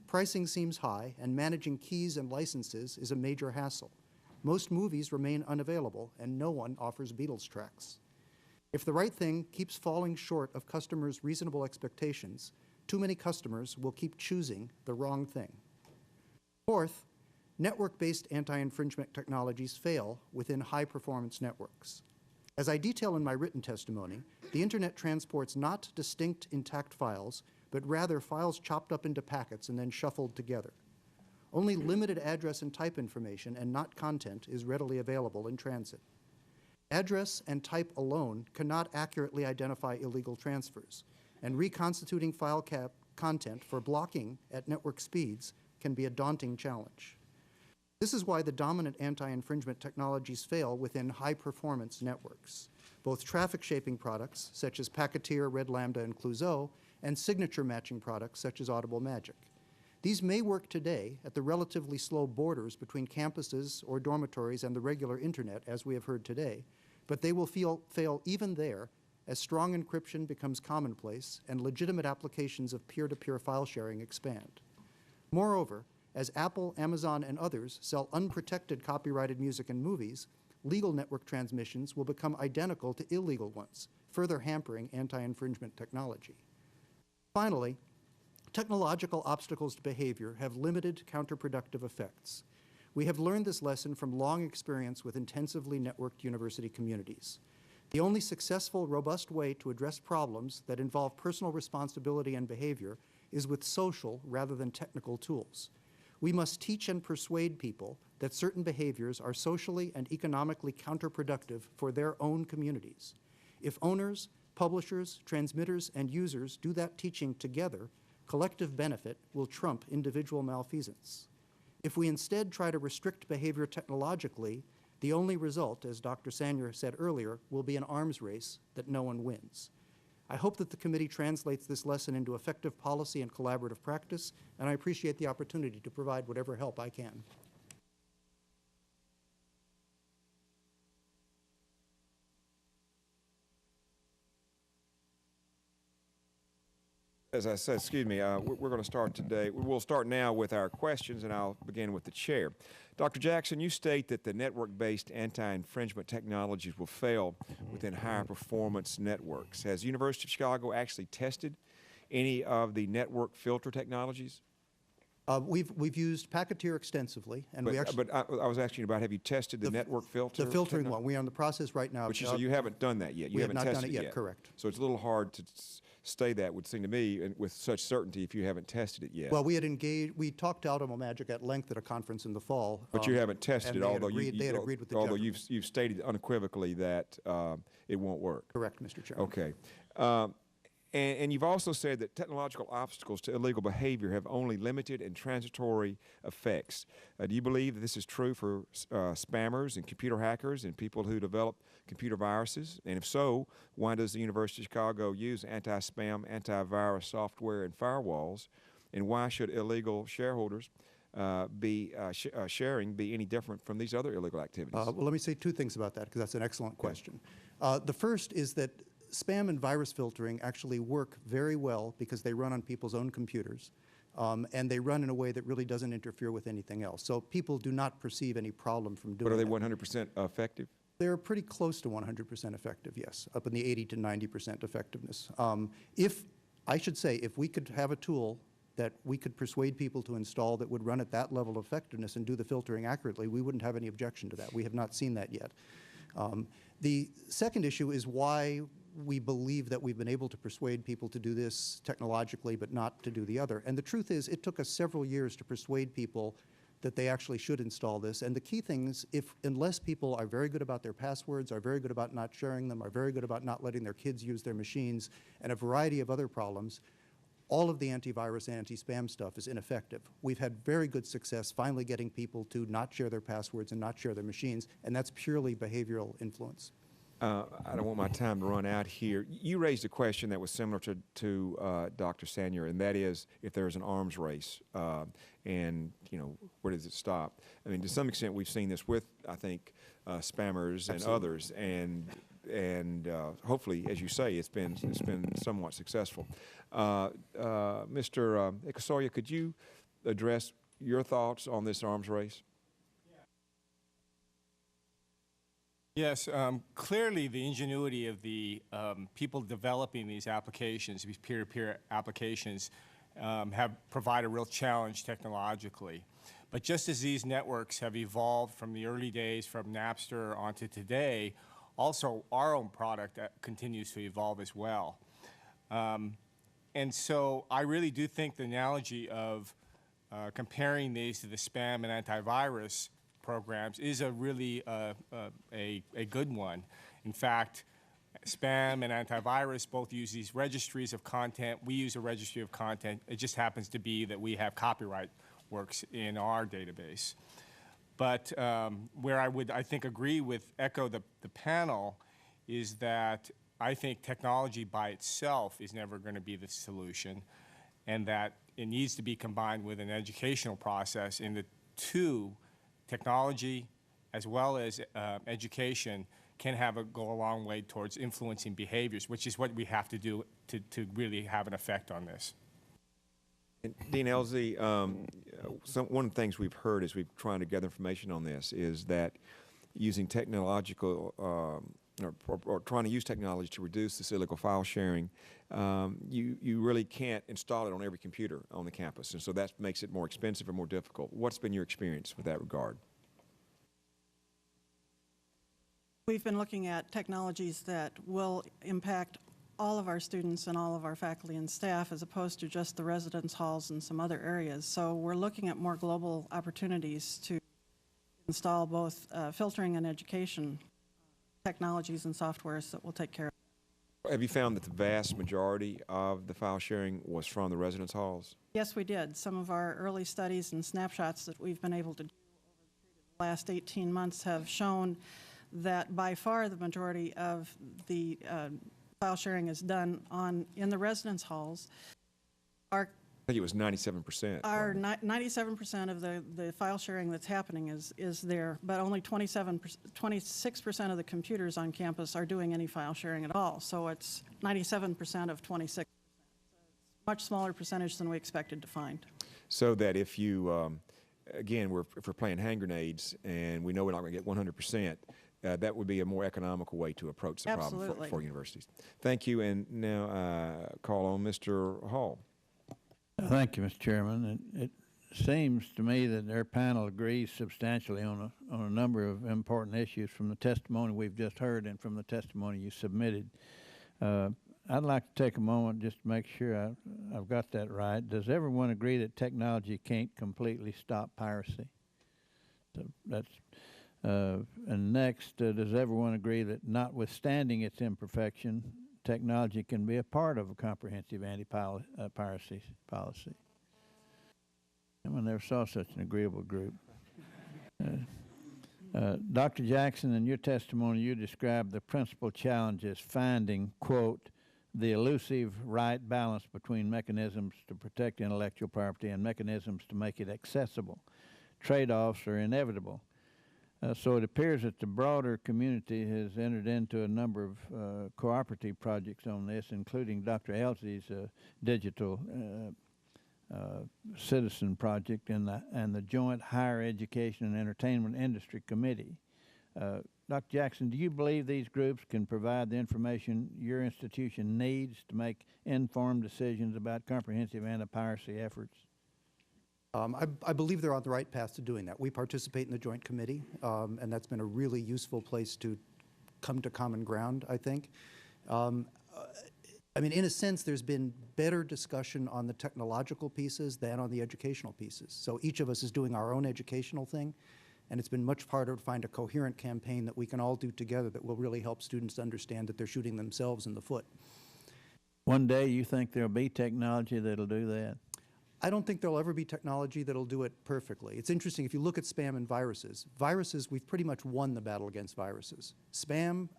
Pricing seems high, and managing keys and licenses is a major hassle. Most movies remain unavailable, and no one offers Beatles tracks. If the right thing keeps falling short of customers' reasonable expectations, too many customers will keep choosing the wrong thing. Fourth, network-based anti-infringement technologies fail within high-performance networks. As I detail in my written testimony, the Internet transports not distinct intact files, but rather files chopped up into packets and then shuffled together. Only limited address and type information and not content is readily available in transit. Address and type alone cannot accurately identify illegal transfers, and reconstituting file content for blocking at network speeds can be a daunting challenge. This is why the dominant anti-infringement technologies fail within high-performance networks. Both traffic-shaping products, such as Packeteer, Red Lambda, and Clouseau, and signature matching products, such as Audible Magic. These may work today at the relatively slow borders between campuses or dormitories and the regular Internet, as we have heard today, but they will fail even there as strong encryption becomes commonplace and legitimate applications of peer-to-peer file sharing expand. Moreover, as Apple, Amazon, and others sell unprotected copyrighted music and movies, legal network transmissions will become identical to illegal ones, further hampering anti-infringement technology. Finally, technological obstacles to behavior have limited counterproductive effects. We have learned this lesson from long experience with intensively networked university communities. The only successful, robust way to address problems that involve personal responsibility and behavior is with social rather than technical tools. We must teach and persuade people that certain behaviors are socially and economically counterproductive for their own communities. If owners, publishers, transmitters, and users do that teaching together, collective benefit will trump individual malfeasance. If we instead try to restrict behavior technologically, the only result, as Dr. Sanyar said earlier, will be an arms race that no one wins. I hope that the committee translates this lesson into effective policy and collaborative practice, and I appreciate the opportunity to provide whatever help I can. As I said, excuse me, we're going to start today. We'll start now with our questions, and I'll begin with the chair. Dr. Jackson, you state that the network-based anti-infringement technologies will fail within higher performance networks. Has the University of Chicago actually tested any of the network filter technologies? We've used Packeteer extensively, and we actually. But I was asking you about, have you tested the network filter? The filtering one. We are in the process right now. But so you haven't done that yet. You haven't tested it yet. We have not done it yet. Correct. So it's a little hard to say that, would seem to me, and with such certainty if you haven't tested it yet. Well, we had engaged. We talked to Automobile Magic at length at a conference in the fall. But you haven't tested it, although they had agreed with the although gentleman. you've stated unequivocally that it won't work. Correct, Mr. Chairman. Okay. And you've also said that technological obstacles to illegal behavior have only limited and transitory effects. Do you believe that this is true for spammers and computer hackers and people who develop computer viruses? And if so, why does the University of Chicago use anti-spam, antivirus software and firewalls? And why should illegal shareholders sharing be any different from these other illegal activities? Well, let me say two things about that, because that's an excellent question. The first is that spam and virus filtering actually work very well because they run on people's own computers, and they run in a way that really doesn't interfere with anything else. So people do not perceive any problem from doing that. But are they 100% effective? They're pretty close to 100% effective, yes, up in the 80 to 90% effectiveness. If we could have a tool that we could persuade people to install that would run at that level of effectiveness and do the filtering accurately, we wouldn't have any objection to that. We have not seen that yet. The second issue is why we believe that we've been able to persuade people to do this technologically but not to do the other. And the truth is, it took us several years to persuade people that they actually should install this. And the key things, unless people are very good about their passwords, are very good about not sharing them, are very good about not letting their kids use their machines, and a variety of other problems, all of the antivirus and anti-spam stuff is ineffective. We've had very good success finally getting people to not share their passwords and not share their machines, and that's purely behavioral influence. I don't want my time to run out here. You raised a question that was similar to Dr. Sanier, and that is if there's an arms race, and where does it stop? I mean, to some extent, we've seen this with, I think, spammers and others, and hopefully, as you say, it's been somewhat successful. Mr. Ikasoya, could you address your thoughts on this arms race? Yes, clearly the ingenuity of the people developing these applications, these peer-to-peer applications, have provided a real challenge technologically. But just as these networks have evolved from the early days, from Napster onto today, also our own product continues to evolve as well. And so I really do think the analogy of comparing these to the spam and antivirus programs is a really a good one. In fact, spam and antivirus both use these registries of content. We use a registry of content. It just happens to be that we have copyright works in our database. But where I would, I think, agree with echo the panel is that I think technology by itself is never going to be the solution, and that it needs to be combined with an educational process, and the two, technology as well as education, can go a long way towards influencing behaviors, which is what we have to do to really have an effect on this. And Dean Elsie, one of the things we've heard as we've trying to gather information on this is that using technological or trying to use technology to reduce this illegal file sharing, you really can't install it on every computer on the campus, and so that makes it more expensive and more difficult. What's been your experience with that regard? We've been looking at technologies that will impact all of our students and all of our faculty and staff, as opposed to just the residence halls and some other areas. So we're looking at more global opportunities to install both filtering and education technologies and softwares that will take care of it. Have you found that the vast majority of the file sharing was from the residence halls? Yes, we did. Some of our early studies and snapshots that we've been able to do over the last 18 months have shown that by far the majority of the file sharing is done in the residence halls. I think it was 97%. Our 97% of the file sharing that's happening is there, but only 26% of the computers on campus are doing any file sharing at all. So it's 97% of 26%. So it's much smaller percentage than we expected to find. So that if you, again, if we're playing hand grenades and we know we're not going to get 100%, that would be a more economical way to approach the problem Absolutely. for universities. Thank you, and now call on Mr. Hall. Thank you, Mr. Chairman. It seems to me that our panel agrees substantially on a number of important issues from the testimony we've just heard and from the testimony you submitted. I'd like to take a moment just to make sure I've got that right. Does everyone agree that technology can't completely stop piracy? So that's and next, does everyone agree that notwithstanding its imperfection, technology can be a part of a comprehensive anti-piracy policy? I never saw such an agreeable group. Dr. Jackson, in your testimony, you described the principal challenges finding, quote, the elusive right balance between mechanisms to protect intellectual property and mechanisms to make it accessible. Trade-offs are inevitable. So it appears that the broader community has entered into a number of cooperative projects on this, including Dr. Elsey's digital citizen project and the Joint Higher Education and Entertainment Industry Committee. Dr. Jackson, do you believe these groups can provide the information your institution needs to make informed decisions about comprehensive anti-piracy efforts? I believe they're on the right path to doing that. We participate in the Joint Committee, and that's been a really useful place to come to common ground, I think. I mean, in a sense, there's been better discussion on the technological pieces than on the educational pieces. So each of us is doing our own educational thing, and it's been much harder to find a coherent campaign that we can all do together that will really help students understand that they're shooting themselves in the foot. One day you think there'll be technology that'll do that? I don't think there'll ever be technology that'll do it perfectly. It's interesting, if you look at spam and viruses, we've pretty much won the battle against viruses. Spam,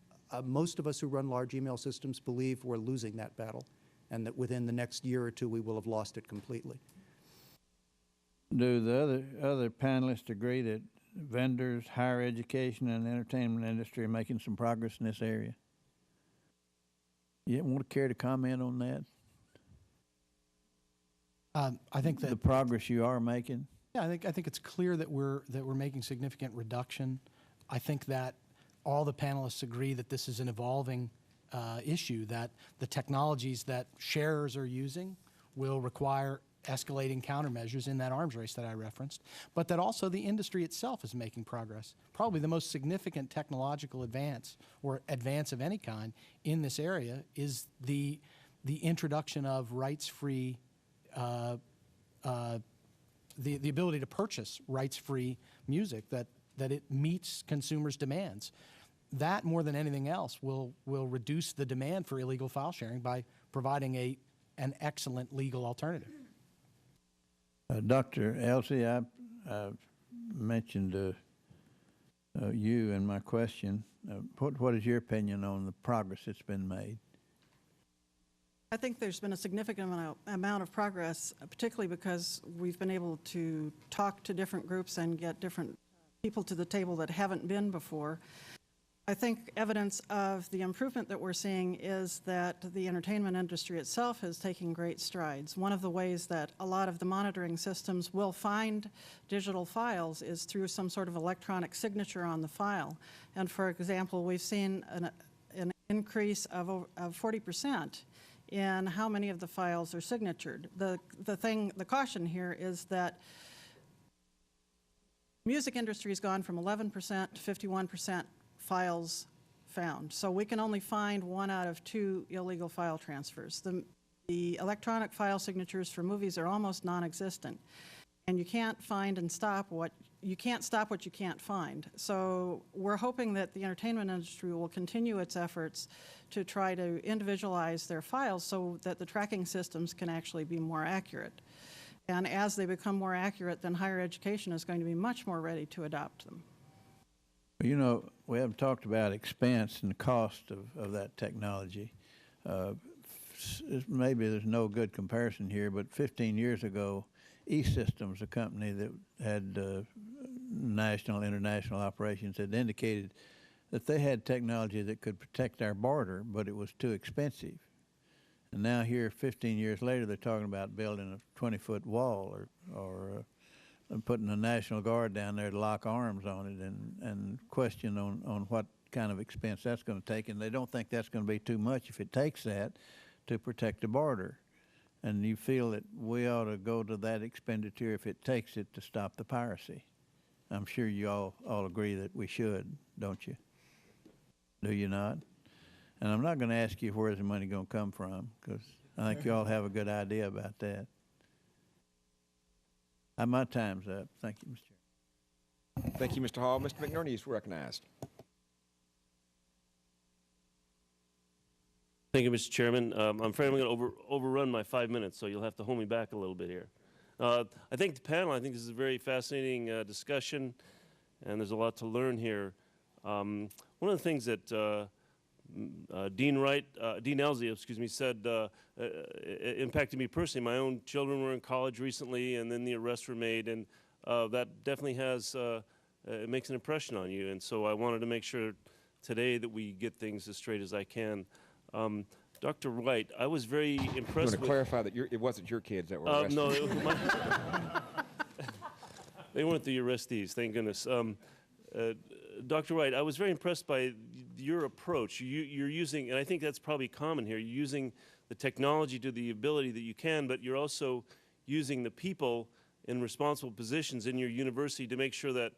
most of us who run large email systems believe we're losing that battle, and that within the next year or two we will have lost it completely. Do the other panelists agree that vendors, higher education, and the entertainment industry are making some progress in this area? You want to care to comment on that? I think that the progress you are making. Yeah, I think it's clear that we're making significant reduction. I think that all the panelists agree that this is an evolving issue, that the technologies that sharers are using will require escalating countermeasures in that arms race that I referenced, but that also the industry itself is making progress. Probably the most significant technological advance, or advance of any kind, in this area is the introduction of rights-free, the ability to purchase rights-free music, that it meets consumers' demands. That, more than anything else, will reduce the demand for illegal file sharing by providing an excellent legal alternative. Dr. Elsey, I mentioned you in my question. What is your opinion on the progress that's been made? I think there's been a significant amount of progress, particularly because we've been able to talk to different groups and get different people to the table that haven't been before. I think evidence of the improvement that we're seeing is that the entertainment industry itself is taking great strides. One of the ways that a lot of the monitoring systems will find digital files is through some sort of electronic signature on the file. And for example, we've seen an increase of 40% in how many of the files are signatured. The caution here is that music industry has gone from 11% to 51% files found. So we can only find 1 out of 2 illegal file transfers. The electronic file signatures for movies are almost non-existent. And you can't find and stop what you can't find. So we're hoping that the entertainment industry will continue its efforts to try to individualize their files so that the tracking systems can actually be more accurate. And as they become more accurate, then higher education is going to be much more ready to adopt them. You know, we haven't talked about expense and the cost of that technology. Maybe there's no good comparison here, but 15 years ago, E-Systems, a company that had national, international operations, had indicated that they had technology that could protect our border, but it was too expensive. And now here, 15 years later, they're talking about building a 20-foot wall or putting a National Guard down there to lock arms on it, and question on what kind of expense that's going to take. And they don't think that's going to be too much if it takes that to protect the border. And you feel that we ought to go to that expenditure if it takes it to stop the piracy. I'm sure you all agree that we should, don't you? Do you not? And I'm not going to ask you where's the money going to come from, because I think you all have a good idea about that. My time's up. Thank you, Mr. Chairman. Thank you, Mr. Hall. Mr. McNerney is recognized. Thank you, Mr. Chairman. I'm afraid I'm going to overrun my 5 minutes, so you'll have to hold me back a little bit here. I thank the panel. I think this is a very fascinating discussion, and there's a lot to learn here. One of the things that Dean Elzey, excuse me, said impacted me personally. My own children were in college recently, and then the arrests were made, and that definitely has it makes an impression on you. And so I wanted to make sure today that we get things as straight as I can. Dr. Wright, I was very impressed. You want to clarify that it wasn't your kids that were arrested? No, they weren't the arrestees, thank goodness. Dr. Wright, I was very impressed by your approach. You're using, and I think that's probably common here, you're using the technology to the ability that you can, but you're also using the people in responsible positions in your university to make sure that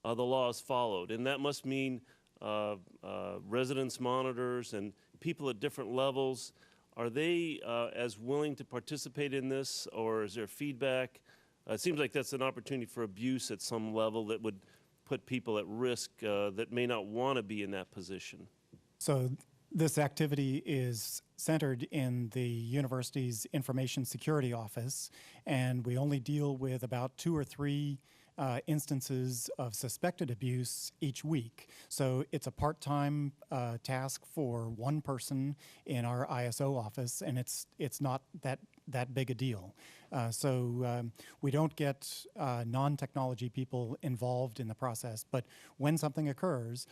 the law is followed. And that must mean residence monitors and people at different levels. Are they as willing to participate in this, or is there feedback? It seems like that's an opportunity for abuse at some level that would put people at risk that may not want to be in that position. So this activity is centered in the university's information security office, and we only deal with about 2 or 3 instances of suspected abuse each week. So it's a part-time task for one person in our ISO office, and it's not that big a deal. So we don't get non-technology people involved in the process, but when something occurs,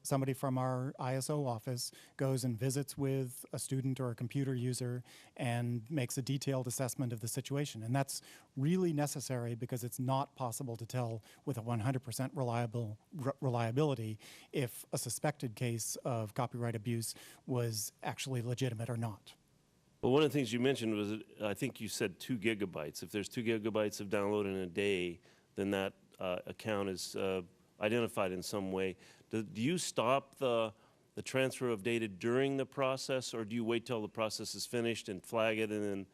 somebody from our ISO office goes and visits with a student or a computer user and makes a detailed assessment of the situation. And that's really necessary because it's not possible to tell with a 100% reliability if a suspected case of copyright abuse was actually legitimate or not. Well, one of the things you mentioned was, I think you said 2 gigabytes. If there's 2 gigabytes of download in a day, then that account is identified in some way. Do you stop the transfer of data during the process, or do you wait till the process is finished and flag it and then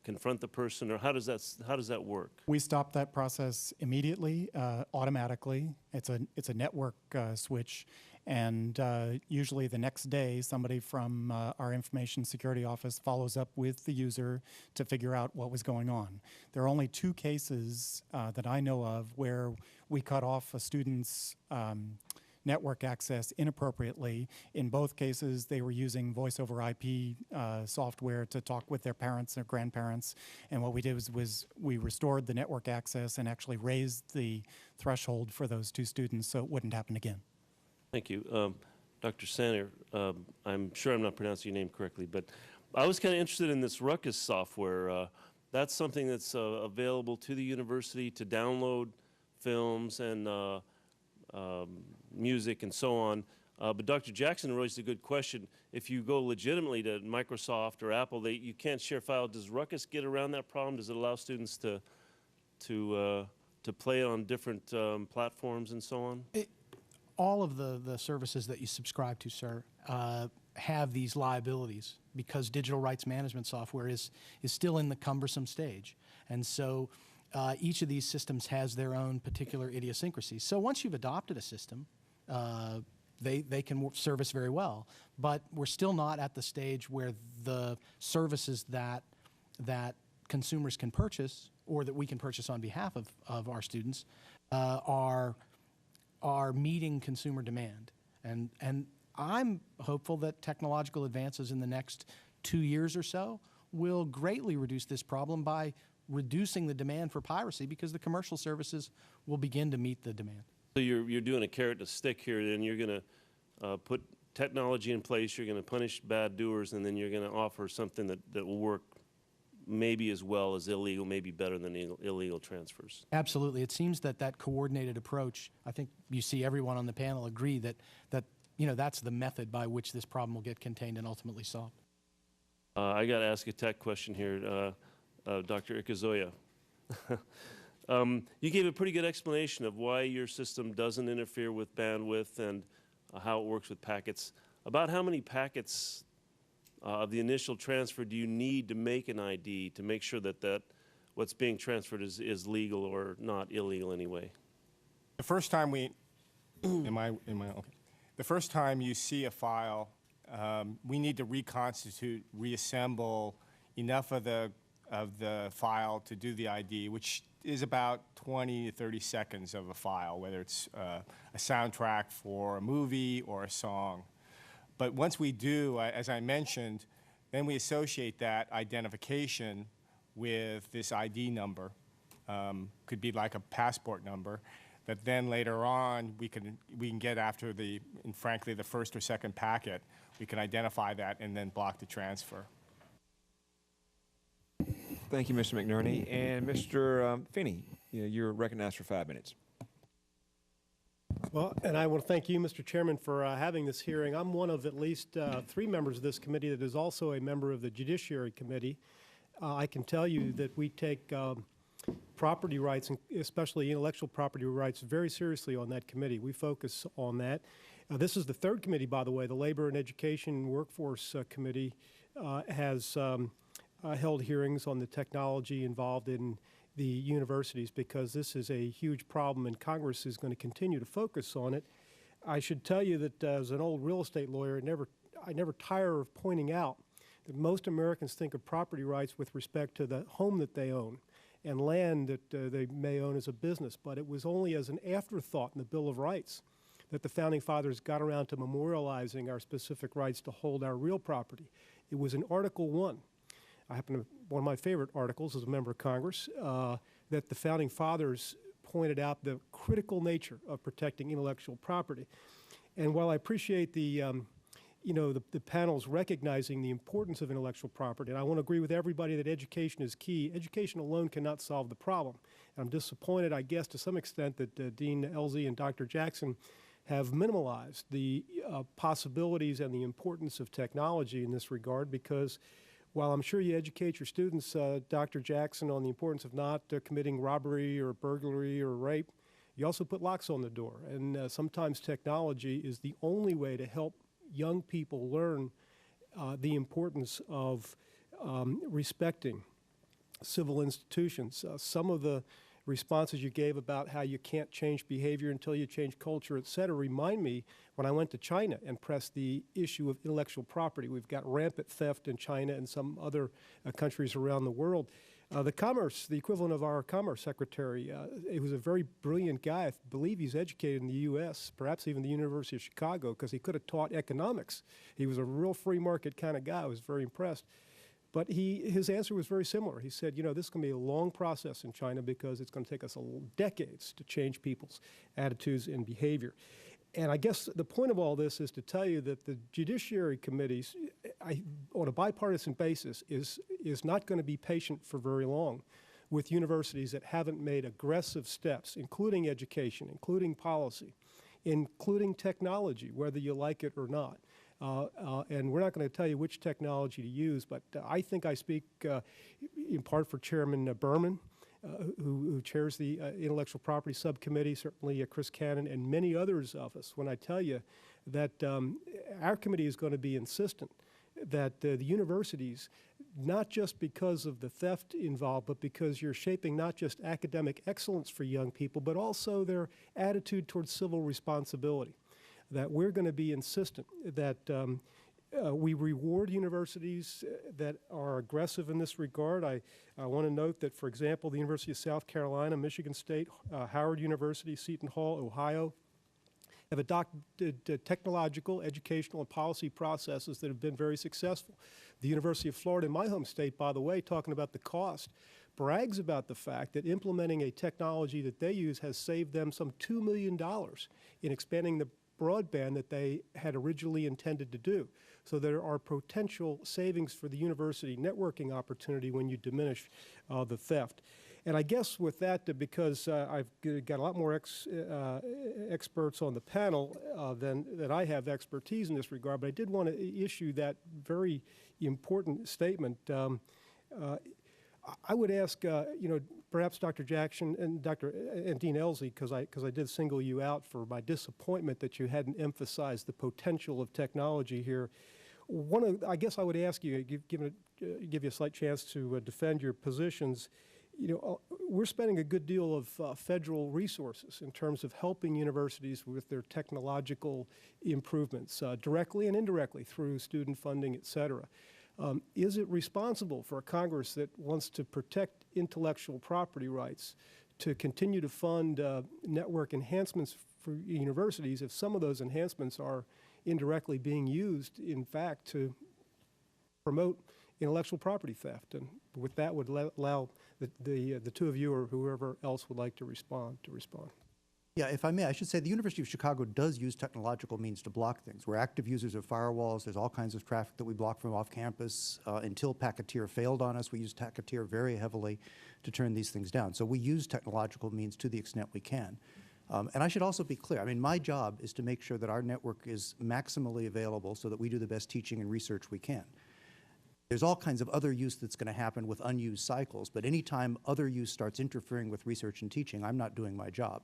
confront the person, or how does that work? We stop that process immediately, automatically. It's a network switch. And usually the next day, somebody from our information security office follows up with the user to figure out what was going on. There are only 2 cases that I know of where we cut off a student's network access inappropriately. In both cases, they were using voice over IP software to talk with their parents or grandparents. And what we did was we restored the network access and actually raised the threshold for those 2 students so it wouldn't happen again. Thank you. Dr. Sander, I'm sure I'm not pronouncing your name correctly, but I was kind of interested in this Ruckus software. That's something that's available to the university to download films and music and so on. But Dr. Jackson raised a good question. If you go legitimately to Microsoft or Apple, you can't share files. Does Ruckus get around that problem? Does it allow students to play it on different platforms and so on? All of the services that you subscribe to, sir, have these liabilities because digital rights management software is still in the cumbersome stage. And so each of these systems has their own particular idiosyncrasies. So once you've adopted a system, they can service very well. But we're still not at the stage where the services that consumers can purchase or that we can purchase on behalf of our students are meeting consumer demand. And I'm hopeful that technological advances in the next 2 years or so will greatly reduce this problem by reducing the demand for piracy because the commercial services will begin to meet the demand. So you're doing a carrot and a stick here, then you're going to put technology in place, you're going to punish bad doers, and then you're going to offer something that will work maybe as well as illegal, maybe better than illegal transfers. Absolutely. It seems that that coordinated approach, I think you see everyone on the panel agree that that's the method by which this problem will get contained and ultimately solved. I got to ask a tech question here, Dr. Ikazoya. You gave a pretty good explanation of why your system doesn't interfere with bandwidth and how it works with packets. About how many packets of the initial transfer do you need to make an ID to make sure that what's being transferred is legal or not illegal anyway? The first time we, okay. The first time you see a file, we need to reconstitute, reassemble enough of the file to do the ID, which is about 20 to 30 seconds of a file, whether it's a soundtrack for a movie or a song. But once we do, as I mentioned, then we associate that identification with this ID number. Could be like a passport number, that then later on we can get after and frankly, the first or second packet. We can identify that and then block the transfer. Thank you, Mr. McNerney. And Mr. Finney, you're recognized for 5 minutes. Well, and I want to thank you, Mr. Chairman, for having this hearing. I'm one of at least 3 members of this committee that is also a member of the Judiciary Committee. I can tell you that we take property rights, and especially intellectual property rights, very seriously on that committee. We focus on that. This is the 3rd committee, by the way. The Labor and Education Workforce Committee has held hearings on the technology involved in the universities, because this is a huge problem and Congress is going to continue to focus on it. I should tell you that as an old real estate lawyer, I never tire of pointing out that most Americans think of property rights with respect to the home that they own and land that they may own as a business, but it was only as an afterthought in the Bill of Rights that the Founding Fathers got around to memorializing our specific rights to hold our real property. It was in Article 1. One of my favorite articles as a member of Congress, that the Founding Fathers pointed out the critical nature of protecting intellectual property. And while I appreciate the panels recognizing the importance of intellectual property, and I want to agree with everybody that education is key, education alone cannot solve the problem. And I'm disappointed, I guess, to some extent that Dean Elsie and Dr. Jackson have minimalized the possibilities and the importance of technology in this regard, because while I'm sure you educate your students, Dr. Jackson, on the importance of not committing robbery or burglary or rape, you also put locks on the door. And sometimes technology is the only way to help young people learn the importance of respecting civil institutions. Some of the responses you gave about how you can't change behavior until you change culture, et cetera, remind me when I went to China and pressed the issue of intellectual property. We've got rampant theft in China and some other countries around the world. The equivalent of our Commerce Secretary, he was a very brilliant guy. I believe he's educated in the U.S., perhaps even the University of Chicago, because he could have taught economics. He was a real free market kind of guy. I was very impressed. But his answer was very similar. He said, this is going to be a long process in China because it's going to take us decades to change people's attitudes and behavior. And I guess the point of all this is to tell you that the Judiciary Committees, on a bipartisan basis, is not going to be patient for very long with universities that haven't made aggressive steps, including education, including policy, including technology, whether you like it or not. And we're not going to tell you which technology to use, but I think I speak in part for Chairman Berman, who chairs the Intellectual Property Subcommittee, certainly Chris Cannon, and many others of us, when I tell you that our committee is going to be insistent that the universities, not just because of the theft involved, but because you're shaping not just academic excellence for young people, but also their attitude towards civil responsibility, that we're going to be insistent that we reward universities that are aggressive in this regard. I want to note that, for example, the University of South Carolina, Michigan State, Howard University, Seton Hall, Ohio, have adopted technological, educational, and policy processes that have been very successful. The University of Florida, in my home state, by the way, talking about the cost, brags about the fact that implementing a technology that they use has saved them some $2 million in expanding the broadband that they had originally intended to do. So there are potential savings for the university networking opportunity when you diminish the theft. And I guess with that, because I've got a lot more experts on the panel than I have expertise in this regard, but I did want to issue that very important statement. I would ask, perhaps Dr. Jackson and Dean Elsie, because I did single you out for my disappointment that you hadn't emphasized the potential of technology here. I guess I would ask you, give you a slight chance to defend your positions. We're spending a good deal of federal resources in terms of helping universities with their technological improvements, directly and indirectly through student funding, et cetera. Is it responsible for a Congress that wants to protect intellectual property rights to continue to fund network enhancements for universities if some of those enhancements are indirectly being used, in fact, to promote intellectual property theft? And with that, would allow the two of you or whoever else would like to respond. Yeah, if I may, I should say the University of Chicago does use technological means to block things. We're active users of firewalls. There's all kinds of traffic that we block from off campus. Until Packeteer failed on us, we used Packeteer very heavily to turn these things down. So we use technological means to the extent we can. And I should also be clear, I mean, my job is to make sure that our network is maximally available so that we do the best teaching and research we can. There's all kinds of other use that's going to happen with unused cycles, but anytime other use starts interfering with research and teaching, I'm not doing my job.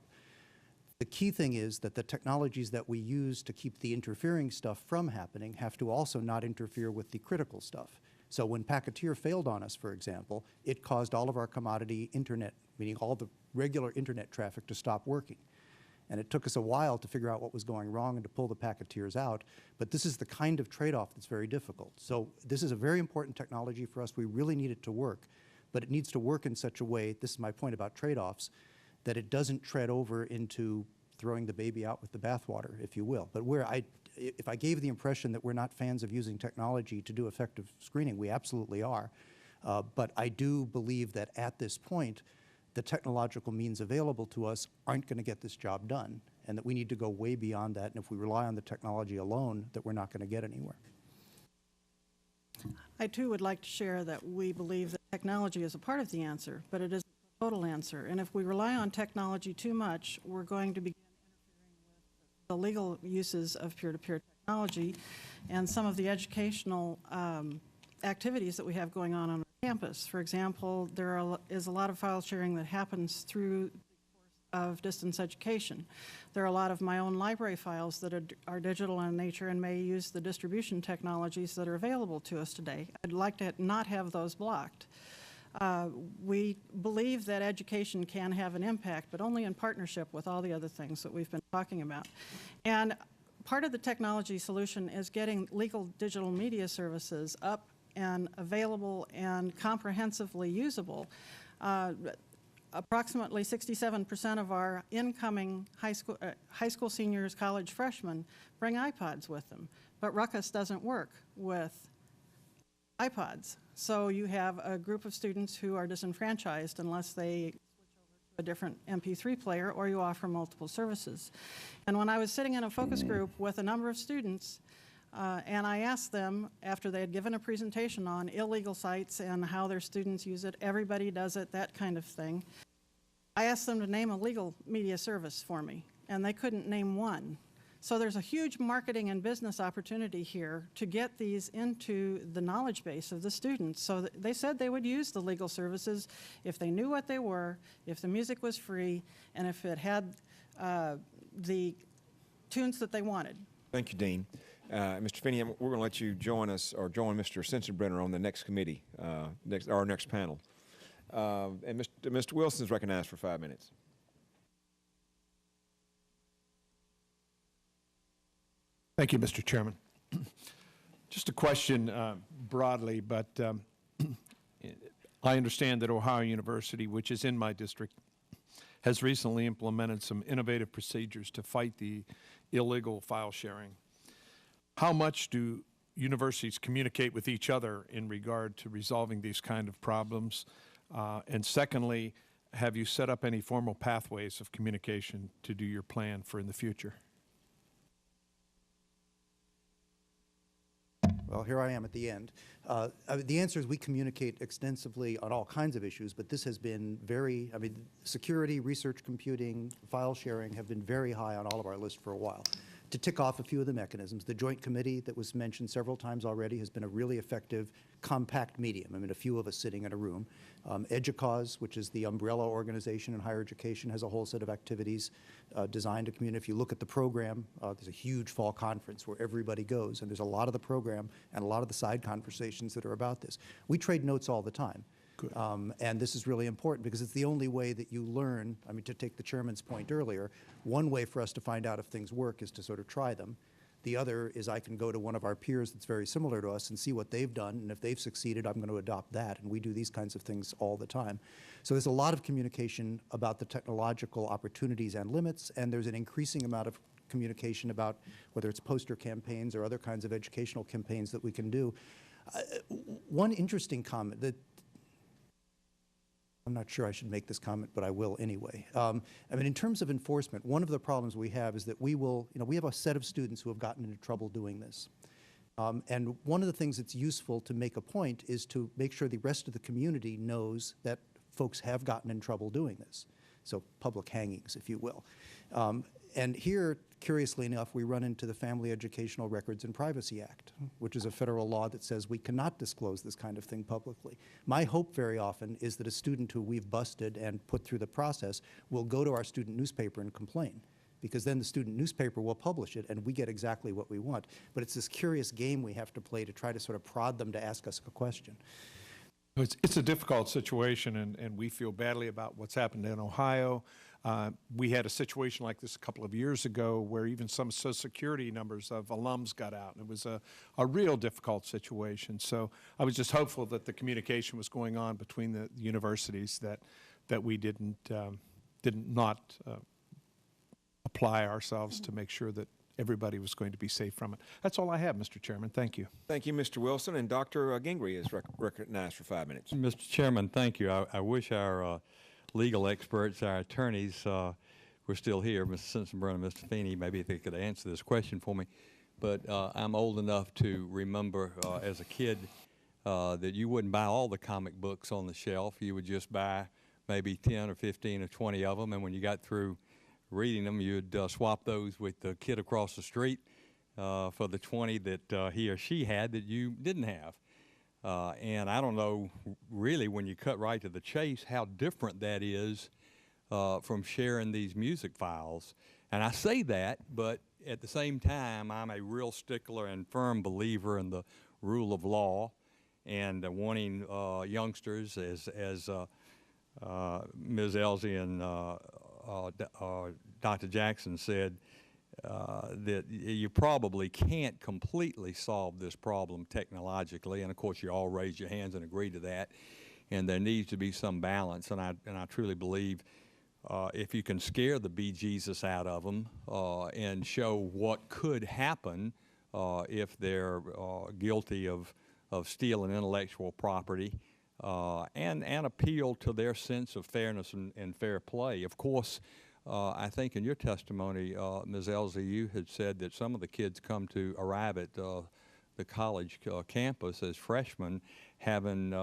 The key thing is that the technologies that we use to keep the interfering stuff from happening have to also not interfere with the critical stuff. So when Packeteer failed on us, for example, it caused all of our commodity internet, meaning all the regular internet traffic, to stop working. And it took us a while to figure out what was going wrong and to pull the Packeteers out. But this is the kind of trade-off that's very difficult. So this is a very important technology for us. We really need it to work. But it needs to work in such a way, this is my point about trade-offs, that it doesn't tread over into throwing the baby out with the bathwater, if you will. But if I gave the impression that we're not fans of using technology to do effective screening, we absolutely are. But I do believe that at this point, the technological means available to us aren't going to get this job done, and that we need to go way beyond that. And if we rely on the technology alone, that we're not going to get anywhere. I too would like to share that we believe that technology is a part of the answer, but it isn't the total answer. And if we rely on technology too much, we're going to begin interfering with the legal uses of peer-to-peer technology and some of the educational activities that we have going on our campus. For example, there is a lot of file sharing that happens through the course of distance education. There are a lot of my own library files that are digital in nature and may use the distribution technologies that are available to us today. I'd like to not have those blocked. We believe that education can have an impact, but only in partnership with all the other things that we've been talking about. And part of the technology solution is getting legal digital media services up and available and comprehensively usable. Approximately 67% of our incoming high school seniors, college freshmen bring iPods with them, but Ruckus doesn't work with iPods. So you have a group of students who are disenfranchised unless they switch over to a different MP3 player or you offer multiple services. And when I was sitting in a focus group with a number of students, and I asked them, after they had given a presentation on illegal sites and how their students use it, everybody does it, that kind of thing, I asked them to name a legal media service for me, and they couldn't name one. So there's a huge marketing and business opportunity here to get these into the knowledge base of the students. So they said they would use the legal services if they knew what they were, if the music was free, and if it had the tunes that they wanted. Thank you, Dean. Mr. Finney, we're going to let you join us, or join Mr. Sensenbrenner on the next committee, our next panel. And Mr. Wilson is recognized for 5 minutes. Thank you, Mr. Chairman. Just a question broadly, but I understand that Ohio University, which is in my district, has recently implemented some innovative procedures to fight the illegal file sharing. How much do universities communicate with each other in regard to resolving these kind of problems? And secondly, have you set up any formal pathways of communication to do your plan for in the future? Well, here I am at the end. The answer is we communicate extensively on all kinds of issues, but this has been very, security, research computing, file sharing have been very high on all of our list for a while. To tick off a few of the mechanisms, the Joint Committee that was mentioned several times already has been a really effective, compact medium. A few of us sitting in a room. EDUCAUSE, which is the umbrella organization in higher education, has a whole set of activities designed to communicate. If you look at the program, there's a huge fall conference where everybody goes, and there's a lot of the program and a lot of the side conversations that are about this. We trade notes all the time. Good. And this is really important because it's the only way that you learn. To take the chairman's point earlier, one way for us to find out if things work is to sort of try them. The other is I can go to one of our peers that's very similar to us and see what they've done, and if they've succeeded, I'm going to adopt that, and we do these kinds of things all the time. So there's a lot of communication about the technological opportunities and limits, and there's an increasing amount of communication about whether it's poster campaigns or other kinds of educational campaigns that we can do. One interesting comment that I'm not sure I should make this comment, but I will anyway. In terms of enforcement, one of the problems we have is that we have a set of students who have gotten into trouble doing this. And one of the things that's useful to make a point is to make sure the rest of the community knows that folks have gotten in trouble doing this. So public hangings, if you will. And here, curiously enough, we run into the Family Educational Records and Privacy Act, which is a federal law that says we cannot disclose this kind of thing publicly. My hope very often is that a student who we've busted and put through the process will go to our student newspaper and complain, because then the student newspaper will publish it and we get exactly what we want. But it's this curious game we have to play to try to sort of prod them to ask us a question. It's a difficult situation, and we feel badly about what's happened in Ohio. We had a situation like this a couple of years ago where even some Social Security numbers of alums got out. And it was a real difficult situation. So I was just hopeful that the communication was going on between the universities, that we did not apply ourselves to make sure that everybody was going to be safe from it. That's all I have, Mr. Chairman. Thank you. Thank you, Mr. Wilson. And Dr. Gingrey is recognized for 5 minutes. Mr. Chairman, thank you. I wish our legal experts, our attorneys, were still here, Mr. Sensenbrenner and Mr. Feeney. Maybe they could answer this question for me. But I'm old enough to remember as a kid that you wouldn't buy all the comic books on the shelf. You would just buy maybe 10 or 15 or 20 of them, and when you got through reading them, you'd swap those with the kid across the street for the 20 that he or she had that you didn't have. And I don't know really, when you cut right to the chase, how different that is from sharing these music files. And I say that, but at the same time, I'm a real stickler and firm believer in the rule of law, and wanting youngsters, as Ms. Elsie and Dr. Jackson said, that you probably can't completely solve this problem technologically, and of course you all raised your hands and agreed to that, and there needs to be some balance, and I truly believe if you can scare the bejesus out of them and show what could happen if they're guilty of stealing intellectual property, and appeal to their sense of fairness and fair play. Of course, I think in your testimony, Ms. Elsie, you had said that some of the kids arrive at the college campus as freshmen, having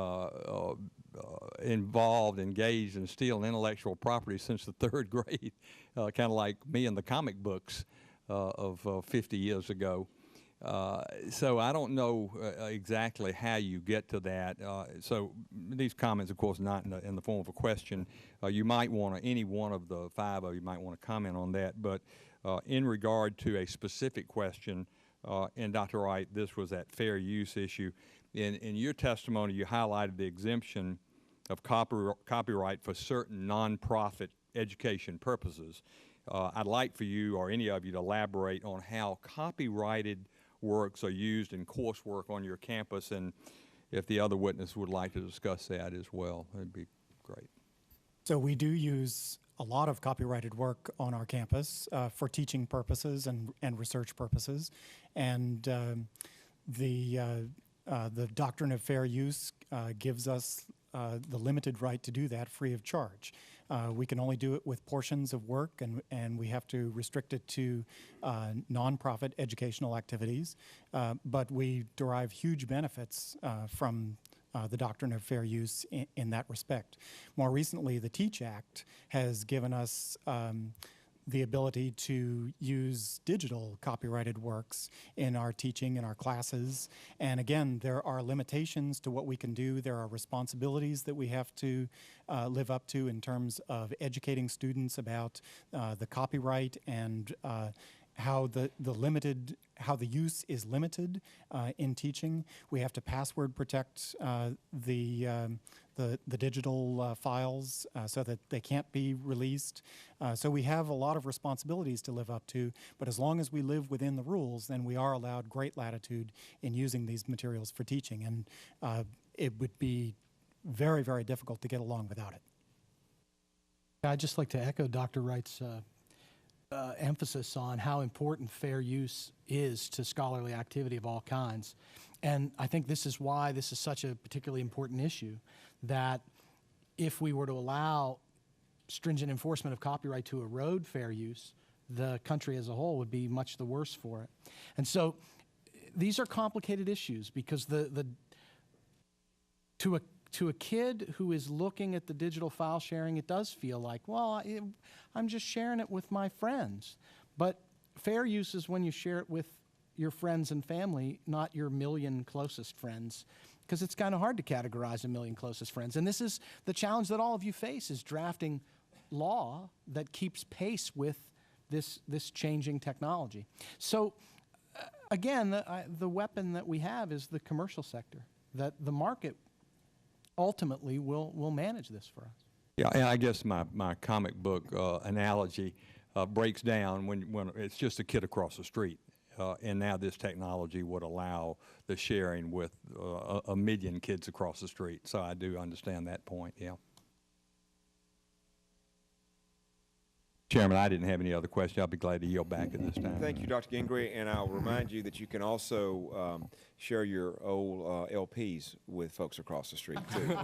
engaged in stealing intellectual property since the 3rd grade, kind of like me and the comic books of 50 years ago. So I don't know exactly how you get to that. So these comments, of course, not in the form of a question. You might want to, any one of the 5 of you might want to comment on that. But in regard to a specific question, and Dr. Wright, this was that fair use issue. In your testimony, you highlighted the exemption of copyright for certain nonprofit education purposes. I'd like for you or any of you to elaborate on how copyrighted works are used in coursework on your campus, and if the other witness would like to discuss that as well, that'd be great. So we do use a lot of copyrighted work on our campus for teaching purposes and research purposes, and the doctrine of fair use gives us the limited right to do that free of charge. We can only do it with portions of work, and we have to restrict it to nonprofit educational activities. But we derive huge benefits from the doctrine of fair use in that respect. More recently, the TEACH Act has given us the ability to use digital copyrighted works in our teaching, in our classes. And again, there are limitations to what we can do. There are responsibilities that we have to live up to in terms of educating students about the copyright and how the use is limited in teaching. We have to password protect the digital files so that they can't be released. So we have a lot of responsibilities to live up to, but as long as we live within the rules, then we are allowed great latitude in using these materials for teaching, and it would be very, very difficult to get along without it. I'd just like to echo Dr. Wright's emphasis on how important fair use is to scholarly activity of all kinds. And I think this is why this is such a particularly important issue, that if we were to allow stringent enforcement of copyright to erode fair use, the country as a whole would be much the worse for it. And so these are complicated issues because to a kid who is looking at the digital file sharing, it does feel like, well, I'm just sharing it with my friends. But fair use is when you share it with your friends and family, not your million closest friends, because it's kind of hard to categorize a million closest friends. And this is the challenge that all of you face, is drafting law that keeps pace with this changing technology. So again, the weapon that we have is the commercial sector, that the market ultimately will manage this for us. Yeah, and I guess my comic book analogy breaks down when it's just a kid across the street. And now this technology would allow the sharing with a million kids across the street. So I do understand that point, yeah. Chairman, I didn't have any other questions. I'll be glad to yield back at this time. Thank you, Dr. Gingrey, and I'll remind you that you can also share your old LPs with folks across the street, too.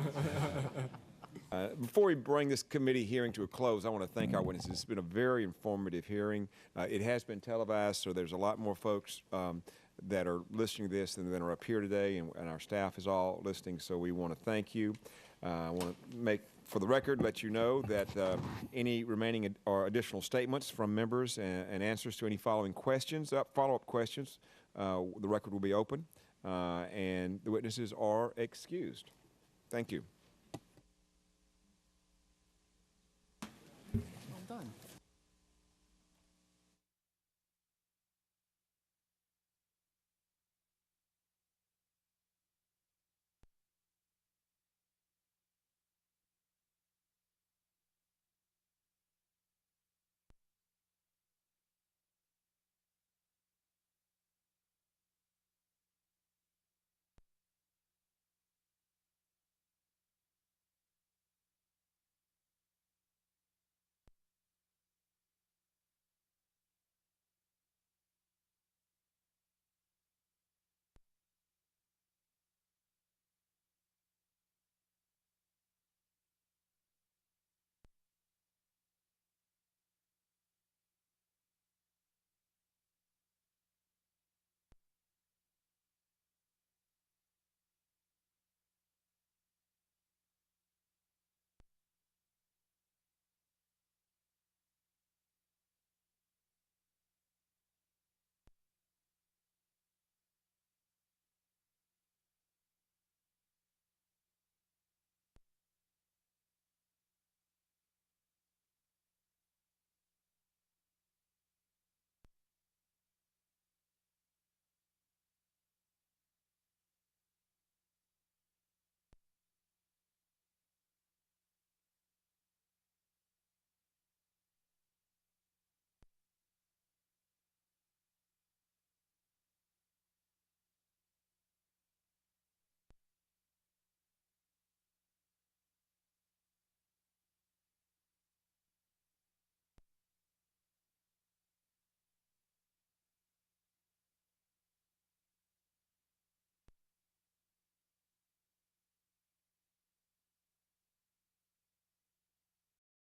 Before we bring this committee hearing to a close, I want to thank our witnesses. It's been a very informative hearing. It has been televised, so there's a lot more folks that are listening to this than are up here today, and our staff is all listening, so we want to thank you. I want to make, for the record, let you know that any remaining or additional statements from members and answers to any following questions, follow-up questions, the record will be open, and the witnesses are excused. Thank you. Well done.